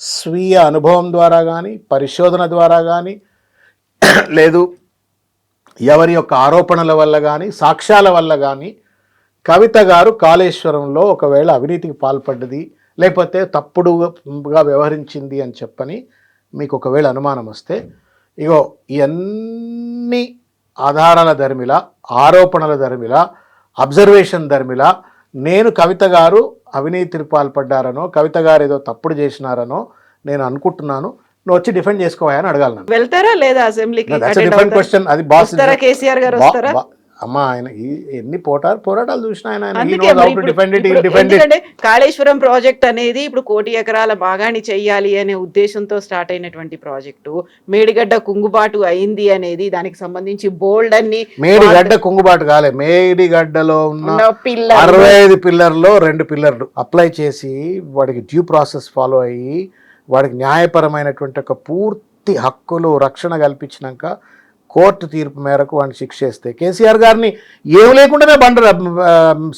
స్వీయ అనుభవం ద్వారా కానీ, పరిశోధన ద్వారా కానీ, లేదు ఎవరి యొక్క ఆరోపణల వల్ల కానీ, సాక్ష్యాల వల్ల కానీ కవిత గారు కాళేశ్వరంలో ఒకవేళ అవినీతికి పాల్పడ్డది, లేకపోతే తప్పుడుగా వ్యవహరించింది అని చెప్పని మీకు ఒకవేళ అనుమానం వస్తే, ఇగో ఇవన్నీ ఆధారాల ధర్మిల, ఆరోపణల ధర్మిల, అబ్జర్వేషన్ ధర్మిల నేను కవిత గారు అవినీతికి పాల్పడ్డారనో, కవిత గారు ఏదో తప్పుడు చేసినారనో నేను అనుకుంటున్నాను, నువ్వు వచ్చి డిఫెండ్ చేసుకోవాలని అడగాలి. నన్ను వెళ్తారా లేదా అసెంబ్లీకి? Different question. అది బాస్ కేసీఆర్ గారు వస్తారా? అమ్మా, ఆయన ఎన్ని పోరాటాలు చూసినా ఆయన కాళేశ్వరం ప్రాజెక్ట్ అనేది ఇప్పుడు 1 కోటి ఎకరాల భాగాన్ని చెయ్యాలి అనే ఉద్దేశంతో స్టార్ట్ అయినటువంటి ప్రాజెక్టు మేడిగడ్డ కుంగుబాటు అయింది అనేది దానికి సంబంధించి బోల్డ్ అన్ని. మేడిగడ్డ కుంగుబాటు కాలే, మేడిగడ్డలో ఉన్న 65 పిల్లర్లో 2 పిల్లర్లు అప్లై చేసి వాడికి డ్యూ ప్రాసెస్ ఫాలో అయ్యి వాడికి న్యాయపరమైనటువంటి ఒక పూర్తి హక్కులు రక్షణ కల్పించినాక కోర్టు తీర్పు మేరకు వాడిని శిక్ష చేస్తే, కేసీఆర్ గారిని ఏం లేకుండానే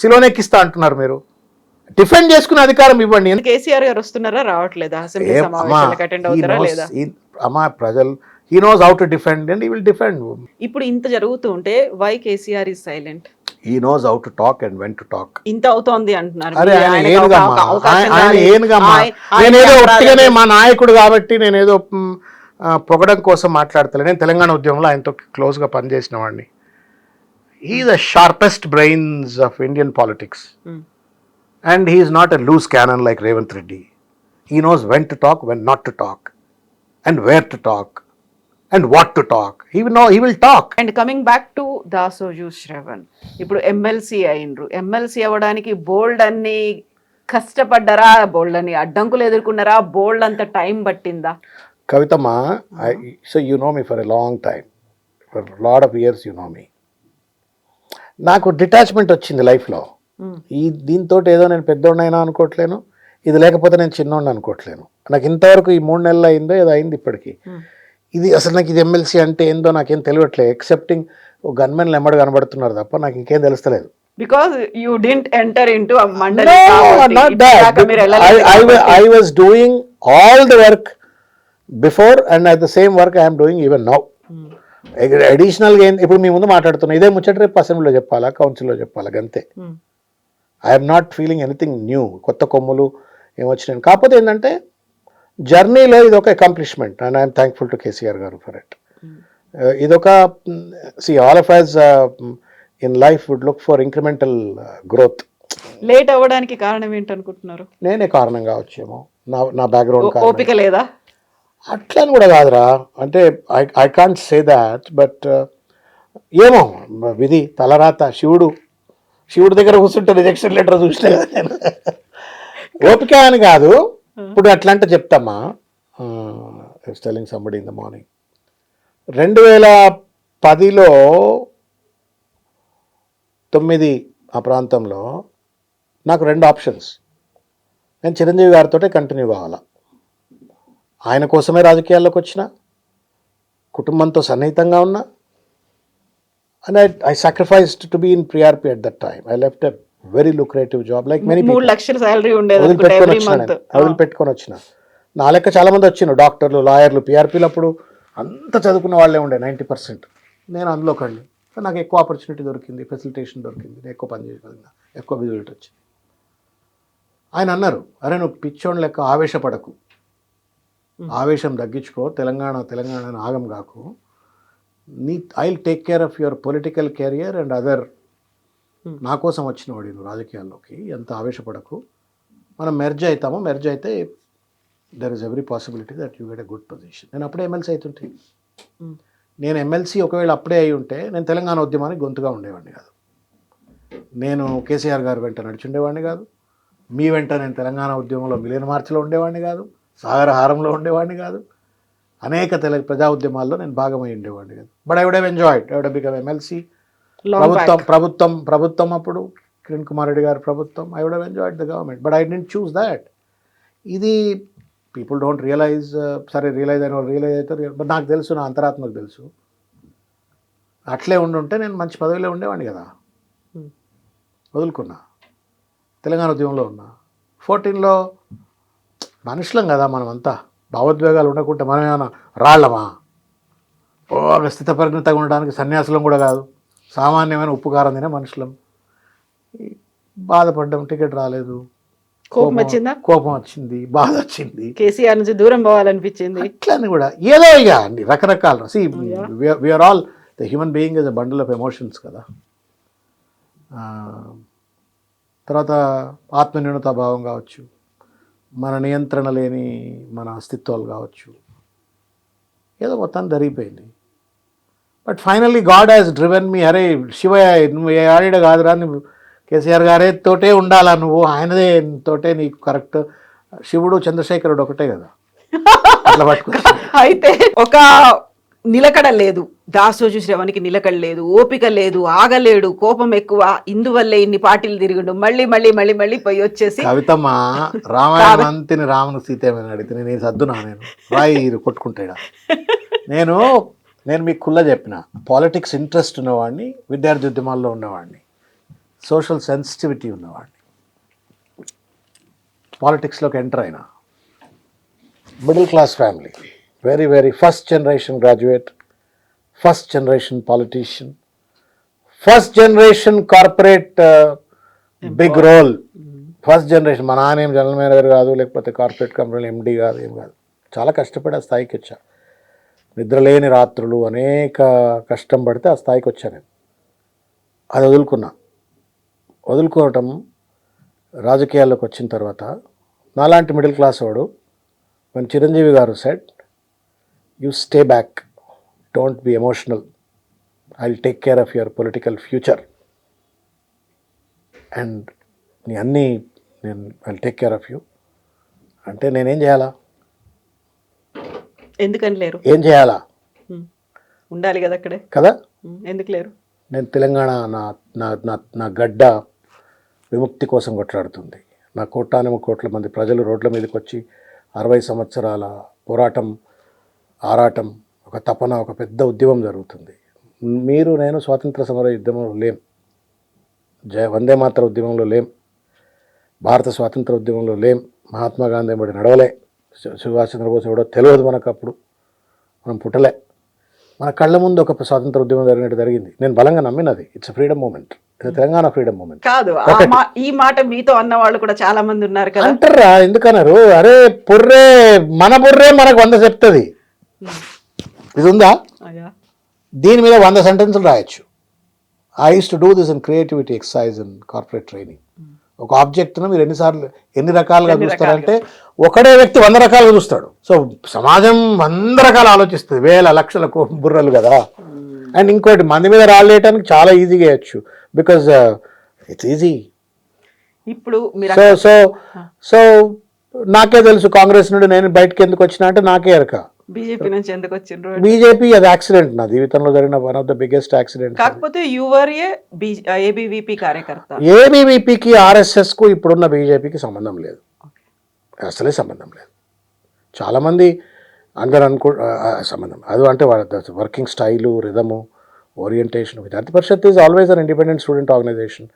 శిలోనెక్కిస్తా అంటున్నారు. మీరు డిఫెండ్ చేసుకునే అధికారం ఇవ్వండి. కేసీఆర్ గారు వస్తున్నారా, రావట్లేదా? అమ్మా ప్రజలు, he knows how to defend and he will defend. ఇప్పుడు ఇంత జరుగుతూ ఉంటే why KCR is silent? He knows how to talk and when to talk. ఇంత అవుతోంది అంటున్నారు. నేనేదో ఒట్టిగానే మా నాయకుడు కాబట్టి నేనేదో పొగడం కోసం మాట్లాడతలే. నేను తెలంగాణ ఉద్యమంలో ఆయనతో క్లోజ్గా పనిచేసిన వాడిని. He is the sharpest brains of Indian politics. And he is not a loose cannon like Revanth Reddy. He knows when to talk, when not to talk, and where to talk, and what to talk. He will talk. And coming back to Dasoju Shravan, ఇప్పుడు MLC అయినరు. MLC అవ్వడానికి బోల్డ్ అన్ని కష్టపడ్డారా, బోల్డ్ అని అడ్డంకులు ఎదుర్కొన్నారా, బోల్డ్ అంత time పట్టిందా? Kavitama, so you know me for a long time. For a lot of years you know me. నాకు detachment వచ్చింది లైఫ్లో. దీంతో ఏదో నేను పెద్దోడినైనా అనుకోవట్లేను, ఇది లేకపోతే నేను చిన్నోడిని అనుకోవట్లేను. నాకు ఇంతవరకు ఈ 3 నెలలు అయిందో ఏదో అయింది ఇప్పటికి. ఇది అసలు నాకు ఇది ఎమ్మెల్సీ అంటే ఏందో నాకేం తెలియట్లేదు, ఎక్సెప్టింగ్ గన్మెన్లు ఎమ్మడి కనబడుతున్నారు తప్ప నాకు ఇంకేం తెలుస్తలేదు. Because you didn't enter into a మండలి. I was doing all the work before and at the same work I am doing even now. అడిషనల్గా ఇప్పుడు మీ ముందు మాట్లాడుతున్నా, ఇదే ముచ్చట రేపు అసెంబ్లీలో చెప్పాలా, కౌన్సిల్లో చెప్పాలా, అంతే. I'm not feeling anything new, కొత్త కొమ్ములు ఏమొచ్చినాయి. కాకపోతే ఏంటంటే జర్నీలో ఇది ఒక accomplishment and I'm thankful to KCR garu for it. ఇదొక all of us in life would look for incremental growth. Late అవ్వడానికి కారణం ఏంటనుకుంటున్నారు? నేనే కారణం కావచ్చేమో, నా బ్యాక్గ్రౌండ్. ఓపిక లేదా? అట్లా అని కూడా కాదురా, అంటే I can't say that, but ఏమో విధి తలరాత. శివుడు దగ్గర కూర్చుంటే రిజెక్షన్ లెటర్ చూసినా కదా నేను. ఓపిక అని కాదు, ఇప్పుడు అట్లా అంటే చెప్తామా. Telling somebody in the morning 2010లో 9 ఆ ప్రాంతంలో నాకు 2 ఆప్షన్స్. నేను చిరంజీవి గారితో కంటిన్యూ కావాలా, ఆయన కోసమే రాజకీయాల్లోకి వచ్చిన, కుటుంబంతో సన్నిహితంగా ఉన్నా. And I sacrificed to be in PRP at that time. I left a very lucrative job like many people. 3 లక్షల సాలరీ ఉండేది, వదిలిపెట్టుకొని వచ్చిన. నా లెక్క చాలా మంది వచ్చిన, డాక్టర్లు, లాయర్లు, పిఆర్పీలు అప్పుడు అంత చదువుకున్న వాళ్ళే ఉండే 90%. నేను అందులో కండి. నాకు ఎక్కువ ఆపర్చునిటీ దొరికింది, ఫెసిలిటేషన్ దొరికింది, నేను ఎక్కువ పని చేయగలిగిన, ఎక్కువ విజిబిలిటీ వచ్చింది. ఆయన అన్నారు, అరే నువ్వు పిచ్చోని లెక్క ఆవేశపడకు, ఆవేశం తగ్గించుకో, తెలంగాణ అని ఆగం కాకు, I will take care of your political career and other. నా కోసం వచ్చినవాడు నువ్వు రాజకీయాల్లోకి, ఎంత ఆవేశపడకు, మనం మెర్జ్ అవుతామో, మెర్జ్ అయితే there is every possibility that you get a good position. నేను అప్పుడే ఎమ్మెల్సీ అవుతుంటే, నేను ఎమ్మెల్సీ ఒకవేళ అప్పుడే అయి ఉంటే నేను తెలంగాణ ఉద్యమానికి గొంతుగా ఉండేవాడిని కాదు, నేను కేసీఆర్ గారు వెంట నడిచుండేవాడిని కాదు, మీ వెంట నేను తెలంగాణ ఉద్యమంలో మిలియన్ మార్చ్లో ఉండేవాడిని కాదు, సాగరహారంలో ఉండేవాడిని కాదు, అనేక ప్రజా ఉద్యమాల్లో నేను భాగమై ఉండేవాడిని కాదు. But I would have enjoyed, I would have become MLC. ప్రభుత్వం అప్పుడు కిరణ్ కుమార్ రెడ్డి గారి ప్రభుత్వం, I would have enjoyed the government, but I didn't choose that. ఇది పీపుల్ డోంట్ రియలైజ్. సరే రియలైజ్ అయిన వాళ్ళు రియలైజ్ అవుతారు, బట్ నాకు తెలుసు, నా అంతరాత్మకు తెలుసు. అట్లే ఉండుంటే నేను మంచి పదవిలో ఉండేవాడిని కదా. వదులుకున్నా, తెలంగాణ ఉద్యమంలో ఉన్నా. 14లో మనుషులం కదా మనమంతా, భావోద్వేగాలు ఉండకుంటే మనం ఏమైనా రాళ్ళమా? స్థితపరిణితంగా ఉండడానికి సన్యాసులం కూడా కాదు, సామాన్యమైన ఉప్పు కారం తినే మనుషులం. బాధపడ్డం, టికెట్ రాలేదు, కోపం వచ్చింది, బాధ వచ్చింది, కేసీఆర్ నుంచి దూరం పోవాలనిపించింది. అట్లని కూడా ఏదో ఇక అండి రకరకాల. We are all the human being is a bundle of emotions కదా. తర్వాత ఆత్మన్యూనతా భావం కావచ్చు, మన నియంత్రణ లేని మన అస్తిత్వాలు కావచ్చు, ఏదో మొత్తాన్ని జరిగిపోయింది. But finally God has driven me. అరే శివయ్య, నువ్వు ఆడిడ కాదురా, నువ్వు కేసీఆర్ గారే తోటే ఉండాలా, నువ్వు ఆయనదే తోటే నీకు కరెక్ట్. శివుడు చంద్రశేఖరుడు ఒకటే కదా, అట్లా పట్టుకో. అయితే ఒక నిలకడ లేదు, దాసోజు శ్రవణ్కి నిలకడ లేదు, ఓపిక లేదు, ఆగలేడు, కోపం ఎక్కువ, ఇందువల్లే ఇన్ని పార్టీలు తిరిగిండు, మళ్ళీ మళ్ళీ మళ్ళీ మళ్ళీ పోయి వచ్చేసి. కవితమ్మ రామాయణం అంతిని రామును సీతేమని అడిగితే నేను సద్దునా, నేను రాయి కొట్టుకుంటాడా? నేను మీకు కుల్లా చెప్పిన, పాలిటిక్స్ ఇంట్రెస్ట్ ఉన్నవాడిని, విద్యార్థి ఉద్యమాల్లో ఉన్నవాడిని, సోషల్ సెన్సిటివిటీ ఉన్నవాడిని, పాలిటిక్స్లోకి ఎంటర్ అయినా. Middle class family, very first generation graduate, first generation politician, first generation corporate big role, first generation. మా నాన్న ఏం జనరల్ మేనేజర్ కాదు, లేకపోతే కార్పొరేట్ కంపెనీలో ఎండి కాదు, ఏం కాదు. చాలా కష్టపడి ఆ స్థాయికి వచ్చా. నిద్రలేని రాత్రులు, అనేక కష్టం పడితే ఆ స్థాయికి వచ్చా నేను. అది వదులుకోవటం రాజకీయాల్లోకి వచ్చిన తర్వాత నాలాంటి మిడిల్ క్లాస్ వాడు మన చిరంజీవి గారు set you stay back, don't be emotional, I will take care of your political future and నీ అన్నీ నేను I will take care of you అంటే నేనేం చేయాలా? ఎందుకని లేరు? ఏం చేయాలా? ఉండాలి కదా అక్కడే కదా. ఎందుకు లేరు? నేను తెలంగాణ నా నా నా నా గడ్డ విముక్తి కోసం కొట్లాడుతుంది. నా కోట్ల మంది ప్రజలు రోడ్ల మీదకి వచ్చి 60 సంవత్సరాల పోరాటం, ఆరాటం, ఒక తపన, ఒక పెద్ద ఉద్యమం జరుగుతుంది. మీరు నేను స్వాతంత్ర సమర యుద్ధంలో లేం, వందే మాతర ఉద్యమంలో లేం, భారత స్వాతంత్ర ఉద్యమంలో లేం, మహాత్మా గాంధీ బడి నడవలే, సుభాష్ చంద్రబోస్ ఎవడో తెలియదు మనకు, అప్పుడు మనం పుట్టలే. మన కళ్ళ ముందు ఒక స్వాతంత్ర ఉద్యమం జరిగినట్టు జరిగింది. నేను బలంగా నమ్మినది it's freedom moment, Telangana freedom moment కాదు. ఈ మాట మీతో అన్న వాళ్ళు కూడా చాలా మంది ఉన్నారు కదా. అంటారా? ఎందుకన్నారు? అరే పుర్రే మన బుర్రే మనకు 100 చెప్తుంది. ఇది ఉందా? దీని మీద 100 సెంటెన్సులు రాయొచ్చు. I use to do this in creativity exercise in corporate training. ఒక ఆబ్జెక్ట్ను మీరు ఎన్ని రకాలుగా చూస్తారంటే ఒకడే వ్యక్తి 100 రకాలుగా చూస్తాడు. సో సమాజం 100 రకాలు ఆలోచిస్తుంది, వేల లక్షల బుర్రలు కదా. అండ్ ఇంకోటి, మంది మీద రాళ్ళేయటానికి చాలా ఈజీగా వేయచ్చు, బికాజ్ ఇట్స్ ఈజీ. ఇప్పుడు సో సో సో నాకే తెలుసు కాంగ్రెస్ నుండి నేను బయటకు ఎందుకు వచ్చినా అంటే నాకే ఎరక. బీజేపీ నుంచి ఎందుకు వచ్చిండ్రు? బీజేపీ అది యాక్సిడెంట్, నా జీవితంలో జరిగిన one of the biggest accident. కాకపోతే యువర్ ఏబీవీపీ కార్యకర్త. ఏబీవీపీకి ఆర్ఎస్ఎస్కు ఇప్పుడున్న బీజేపీకి సంబంధం లేదు, అసలే సంబంధం లేదు. చాలామంది అందరు సంబంధం అది అంటే working style, rhythm, orientation. Vidyarthi Parishad is always an independent student organisation.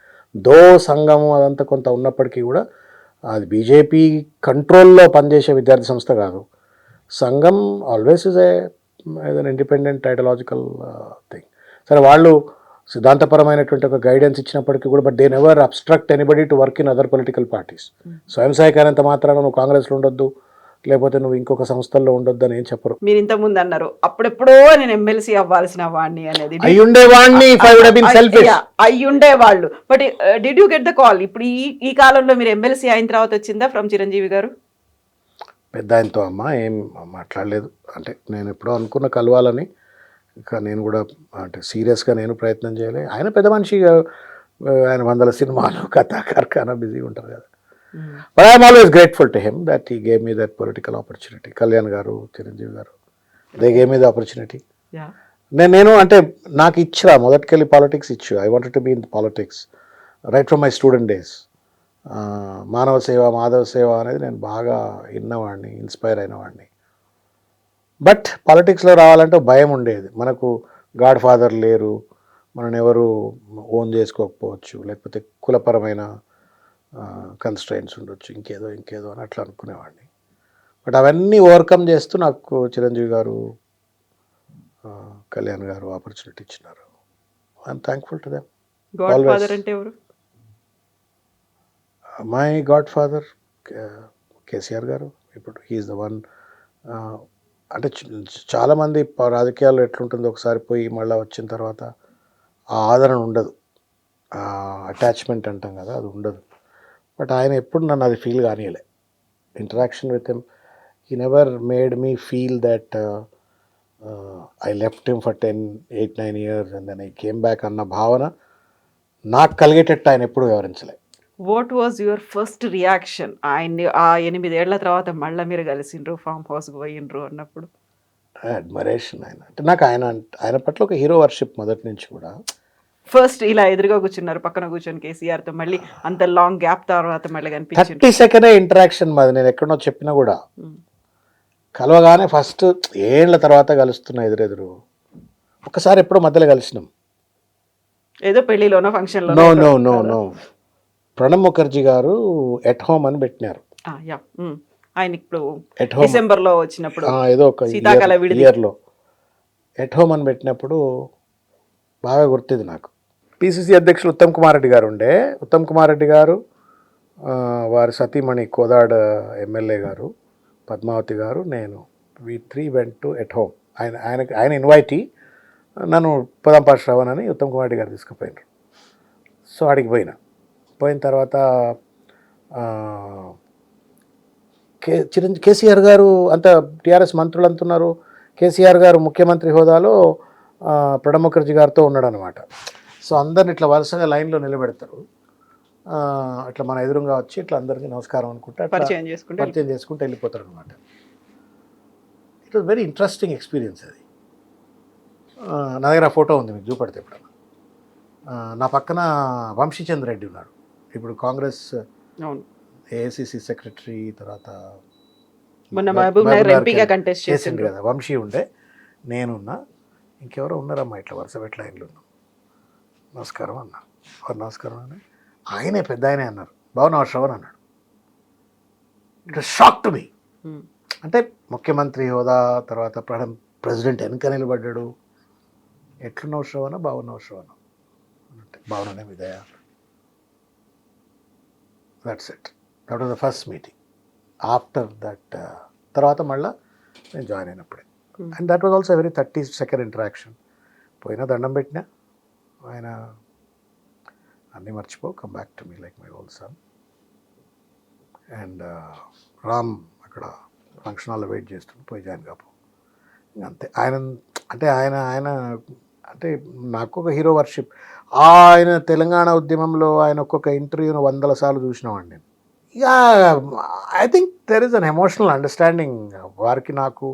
Though సంఘము అదంతా కొంత ఉన్నప్పటికీ కూడా అది బీజేపీ కంట్రోల్లో పనిచేసే విద్యార్థి సంస్థ కాదు. సంఘం always is an independent ideological thing. సరే, వాళ్ళు సిద్ధాంతపరమైనటువంటి ఒక గైడెన్స్ ఇచ్చినప్పటికీ కూడా, but they never obstruct anybody to work in other political parties. స్వయం సహాయకానంత మాత్రాన నువ్వు కాంగ్రెస్లో ఉండొద్దు, లేకపోతే నువ్వు ఇంకొక సంస్థల్లో ఉండొద్దు అని ఏం చెప్పరు. మీరు ఇంత ముందు అన్నారు అప్పుడెప్పుడో నేను ఎమ్మెల్సీ అవ్వాల్సిన వాడిని అనేది. అయ్యుండేవాళ్ళు. But did you get the call? ఇప్పుడు ఈ కాలంలో మీరు ఎమ్మెల్సీ అయిన తర్వాత వచ్చిందా ఫ్రమ్ చిరంజీవి గారు? పెద్ద ఆయనతో అమ్మ ఏం మాట్లాడలేదు. అంటే నేను ఎప్పుడో అనుకున్న కలవాలని, ఇంకా నేను కూడా అంటే సీరియస్గా నేను ప్రయత్నం చేయలే. ఆయన పెద్ద మనిషి, ఆయన 100 సినిమాలు, కథా కార్ఖానా బిజీగా ఉంటారు కదా. But I'm always grateful to him that he gave me that political opportunity. Kalyan garu, Chiranjeevi garu, they gave me the opportunity. నేను అంటే నాకు ఇచ్చిరా మొదటికెళ్ళి పాలిటిక్స్ ఇచ్చు. I wanted to be in politics right from my student days. మానవ సేవ, మాధవ సేవ అనేది నేను బాగా విన్నవాడిని, ఇన్స్పైర్ అయినవాడిని. బట్ పాలిటిక్స్లో రావాలంటే భయం ఉండేది. మనకు గాడ్ ఫాదర్ లేరు, మనం ఎవరు ఓన్ చేసుకోకపోవచ్చు, లేకపోతే కులపరమైన కన్స్ట్రైంట్స్ ఉండొచ్చు, ఇంకేదో అని అట్లా అనుకునేవాడిని. బట్ అవన్నీ ఓవర్కమ్ చేస్తూ నాకు చిరంజీవి గారు, కళ్యాణ్ గారు ఆపర్చునిటీ ఇచ్చినారు. I'm thankful to them. God father అంటే ఎవరు? మై గాడ్ ఫాదర్ కేసీఆర్ గారు. ఇప్పుడు హీఈస్ ద వన్. అంటే చాలామంది రాజకీయాల్లో ఎట్లుంటుందో, ఒకసారి పోయి మళ్ళీ వచ్చిన తర్వాత ఆ ఆదరణ ఉండదు, అటాచ్మెంట్ అంటాం కదా, అది ఉండదు. బట్ ఆయన ఎప్పుడు నన్ను అది ఫీల్ కానియలే. Interaction with him, he never made me feel that I left him for 8-9 years and then I came back అన్న భావన నాకు కలిగేటట్టు ఆయన ఎప్పుడు వివరించలే. What was your first reaction ఆయన్ని ఆ 8 ఏళ్ల తర్వాత మళ్ళీ మీరు కలిసిండ్రు, ఫామ్ హౌస్కి పోయిండ్రు అన్నప్పుడు? అడ్మైరేషన్. అంటే నాకు ఆయన పట్ల ఒక హీరో వర్షిప్ మొదటి నుంచి కూడా. ఫస్ట్ ఇలా ఎదురుగా కూర్చున్నారు, పక్కన కూర్చొని కేసీఆర్తో, మళ్ళీ అంత లాంగ్ గ్యాప్ తర్వాత మళ్ళీ కనిపించింది. 30 సెకండ్ ఇంటరాక్షన్ మాది. నేను ఎక్కడో చెప్పినా కూడా కలవగానే ఫస్ట్ ఏళ్ళ తర్వాత కలుస్తున్నా ఎదురెదురు. ఒకసారి ఎప్పుడో మధ్యలో కలిసినాం, ఏదో పెళ్లిలోనో ఫంక్షన్లో. నో ప్రణబ్ ముఖర్జీ గారు ఎట్ హోమ్ అని పెట్టినారు. ఆయన ఇప్పుడు డిసెంబర్లో వచ్చినప్పుడు ఏదో ఒక ఇయర్లో ఎట్ హోమ్ అని పెట్టినప్పుడు బాగా గుర్తుంది నాకు. పిసిసి అధ్యక్షులు ఉత్తమ్ కుమార్ రెడ్డి గారు ఉండే. ఉత్తమ్ కుమార్ రెడ్డి గారు, వారి సతీమణి కోదాడ్ ఎమ్మెల్యే గారు, పద్మావతి గారు, నేను, వి 3 వెంట్ టు ఎట్ హోమ్. ఆయన ఇన్వైటీ, నన్ను పొదంపాటి శ్రవణ్ అని ఉత్తమ్ కుమార్ రెడ్డి గారు తీసుకుపోయినారు. సో ఆడికి పోయిన తర్వాత కేసీఆర్ గారు అంత టీఆర్ఎస్ మంత్రులు అంటున్నారు, కేసీఆర్ గారు ముఖ్యమంత్రి హోదాలో ప్రణబ్ ముఖర్జీ గారితో ఉన్నాడు అనమాట. సో అందరిని ఇట్లా వరుసగా లైన్లో నిలబెడతారు, ఇట్లా మన ఎదురుగా వచ్చి ఇట్లా అందరికీ నమస్కారం అనుకుంటే పరిచయం చేసుకుంటే వెళ్ళిపోతారు అనమాట. It was very interesting experience అది. నా దగ్గర ఫోటో ఉంది, మీకు చూపెడితే ఎప్పుడన్నా. నా పక్కన వంశీచంద్ర రెడ్డి ఉన్నాడు, ఇప్పుడు కాంగ్రెస్ ఏఐసిసి సెక్రటరీ, తర్వాత చేసిండు కదా. వంశీ ఉండే, నేనున్నా, ఇంకెవరో ఉన్నారమ్మా, ఇట్లా వరుస పెట్టి లైన్లో ఉన్నాం. నమస్కారం అన్న, నమస్కారం అని ఆయనే పెద్ద ఆయనే అన్నారు, బాగున్నావు శ్రవణ్ అన్నాడు. It was shock to me. అంటే ముఖ్యమంత్రి హోదా, తర్వాత ప్రెసిడెంట్ వెనక నిలబడ్డాడు. ఎట్లున్నావు శ్రవణ, బాగున్నావు శ్రవణ అంటే బాగున్నానే విదయ. That's it. That was the first meeting. After that తర్వాత మళ్ళీ నేను జాయిన్ అయినప్పుడే. And that was also very 30-second interaction. పోయినా దండం పెట్టినా, ఆయన అన్నీ మర్చిపో, come back to me like my old son. And Ram అక్కడ ఫంక్షన్ హాల్లో వెయిట్ చేస్తుంటే పోయి జాయిన్ కాపో, అంతే. ఆయన అంటే నాకు ఒక హీరో వర్షిప్. ఆయన తెలంగాణ ఉద్యమంలో ఆయన ఒక్కొక్క ఇంటర్వ్యూను 100 సార్లు చూసినామండి నేను. ఇక I think there is an emotional understanding వారికి నాకు.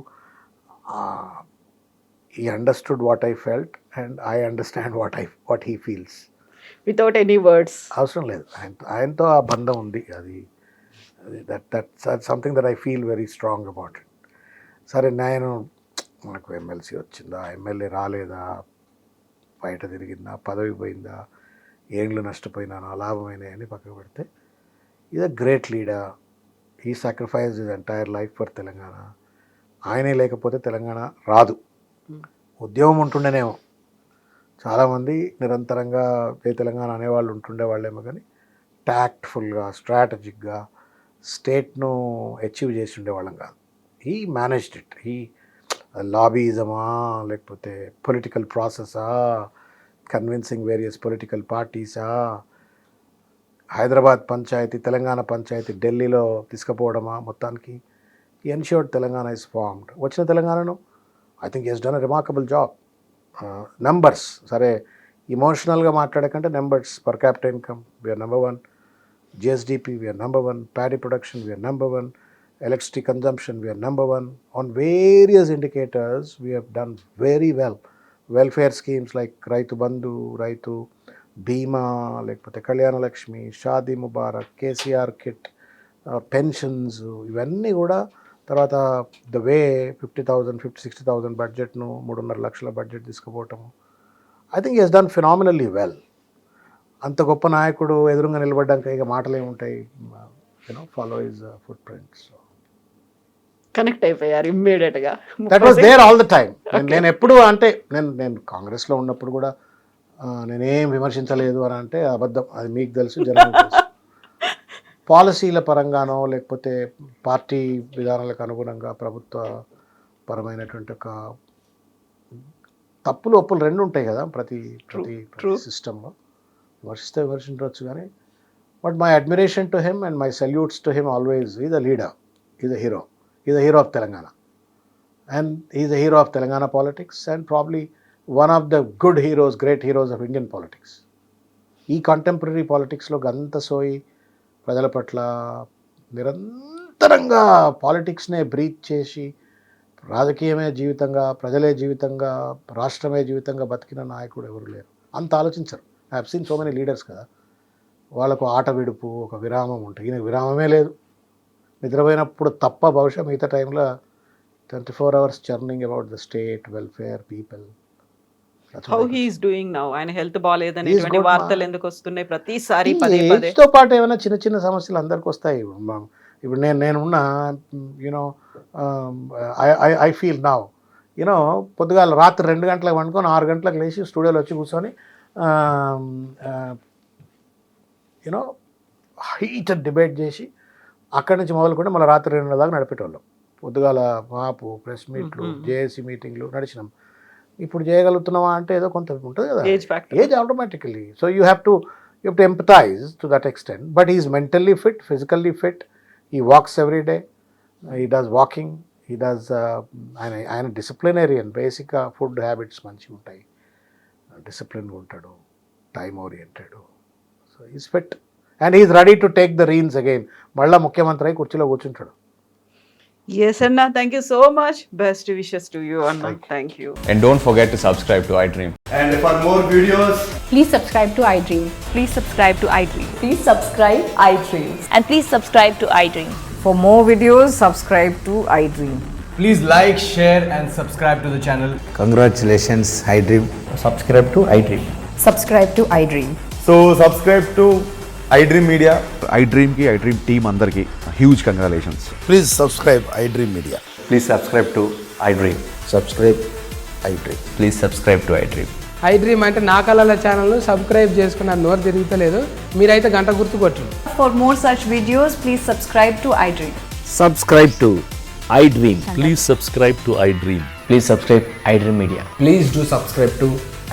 he understood what I felt and I understand what he feels. Without any words. అవసరం లేదు, ఆయనతో ఆ బంధం ఉంది. అది that's something that I feel very strong about it. సరే, నేను మనకు ఎమ్మెల్సీ వచ్చిందా, ఎమ్మెల్యే రాలేదా, బయట తిరిగిందా, పదవి పోయిందా, ఏండ్లు నష్టపోయినానా, లాభమైనా అని పక్కకు పెడితే, is a great leader. He sacrifice his entire life for Telangana. ఆయనే లేకపోతే తెలంగాణ రాదు. ఉద్యమం ఉంటుండేనేమో, చాలామంది నిరంతరంగా తెలంగాణ అనేవాళ్ళు ఉంటుండేవాళ్ళేమో, కానీ ట్యాక్ట్ఫుల్గా, స్ట్రాటజిక్గా స్టేట్ను అచీవ్ చేసి ఉండేవాళ్ళం కాదు. He managed it. హీ లాబీయిజమా, లేకపోతే పొలిటికల్ ప్రాసెసా, కన్విన్సింగ్ వేరియస్ పొలిటికల్ పార్టీసా, హైదరాబాద్ పంచాయతీ, తెలంగాణ పంచాయతీ ఢిల్లీలో తీసుకుపోవడమా, మొత్తానికి ఎన్ష్యూర్డ్ తెలంగాణ ఇస్ ఫార్మ్డ్. వచ్చిన తెలంగాణను I think he's done a remarkable job. Numbers సరే, ఇమోషనల్గా మాట్లాడకంటే numbers, per capital income we are number 1, GSDP we are number 1, paddy production we are number 1, electricity consumption we are number 1. On various indicators we have done very well. Welfare schemes like Raitu Bandhu, Raitu Bima, lekapothe Kalyana Lakshmi, Shadi Mubarak, KCR kit, pensions, ivanni kuda tarvata the way 50,000 60,000 budget nu 3.5 lakhsala budget తీసుకుపోవటము. I think he has done phenomenally well. అంత గొప్ప నాయకుడు ఎదురుగా నిలబడ్డాక ఇక మాటలు ఏముంటాయి, follow his footprints. Connect అయిపోయారు ఇమ్మీడియట్గా. That was there all the time. నేను ఎప్పుడు అంటే నేను కాంగ్రెస్లో ఉన్నప్పుడు కూడా నేనేం విమర్శించలేదు అని అంటే అబద్ధం, అది మీకు తెలుసు, జనానికి తెలుసు. పాలసీల పరంగానో లేకపోతే పార్టీ విధానాలకు అనుగుణంగా ప్రభుత్వ పరమైనటువంటి ఒక తప్పులు ఒప్పులు రెండు ఉంటాయి కదా ప్రతి సిస్టంలో. విమర్శించవచ్చు కానీ, but my admiration to him and my salutes to him always. Is a leader, is a hero. He's a hero of Telangana, and he's a hero of Telangana politics, and probably one of the good heroes, great heroes of Indian politics. ఈ contemporary పాలిటిక్స్లో గంత సోయి ప్రజల పట్ల నిరంతరంగా పాలిటిక్స్నే breath చేసి, రాజకీయమే జీవితంగా, ప్రజలే జీవితంగా, రాష్ట్రమే జీవితంగా బతికిన నాయకుడు ఎవరు లేరు. అంత ఆలోచించరు. I have seen so many leaders కదా, వాళ్ళకు ఆట విడుపు, ఒక విరామం ఉంటుంది. ఈయనకు విరామమే లేదు. నిద్రపోయినప్పుడు తప్ప బహుశా మిగతా టైంలో 24 hours churning about the state, welfare, people. How he is doing now? ఆయన హెల్త్ బాగాలేదనేటువంటి వార్తలు ఎందుకు వస్తున్నాయి ప్రతిసారి? ఏజ్తో పాటు ఏమైనా చిన్న చిన్న సమస్యలు అందరికి వస్తాయి. ఇప్పుడు నేనున్న ఐ ఫీల్ నౌ పొద్దుగాల రాత్రి 2 గంటలకు వండుకొని 6 గంటలకు లేచి స్టూడియోలో వచ్చి కూర్చొని హీటెడ్ డిబేట్ చేసి అక్కడి నుంచి మొదలుకుంటే మళ్ళీ రాత్రి 2 దాకా నడిపేటోళ్ళం. పొద్దుగాల మాపు, ప్రెస్ మీట్లు, జేఏసీ మీటింగ్లు నడిచినాం. ఇప్పుడు చేయగలుగుతున్నావా అంటే ఏదో కొంత ఉంటుంది కదా, age automatically. So you have to You have to empathize to that extent. But he's mentally fit, physically fit. He walks every day. He does walking. He does. ఆయన disciplinarian. Basic food habits మంచిగా ఉంటాయి. Discipline ఉంటాడు. Time oriented. So he's fit. And he's ready to take the reins again. మళ్ళా ముఖ్యమంత్రి అయి కుర్చీలో కూర్చుంటాడు. Yes అన్న, thank you so much. Best wishes to you అన్న. Thank you. And don't forget to subscribe to iDream. And for more videos, Please subscribe to iDream. Please subscribe to iDream. Please subscribe iDream. And please subscribe to iDream. For more videos, subscribe to iDream. please like, share, and subscribe to the channel. Congratulations, iDream. Subscribe to iDream. Subscribe to iDream. So subscribe to iDream Media. iDream ki iDream team andarki huge congratulations. Please subscribe iDream Media. Please subscribe to iDream. Subscribe iDream. Please subscribe to iDream. iDream అంటే నా కళల channel subscribe చేసుకున్న నోరు తిరుగుతలేదు, మీరైతే గంట గుర్తు కొట్టండి. For more such videos, please subscribe to iDream. Subscribe to iDream. Please subscribe to iDream. Please subscribe iDream Media. Please do subscribe to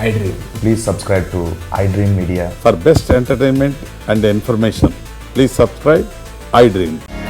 iDream. Please subscribe to iDream Media. For best entertainment and information, please subscribe iDream.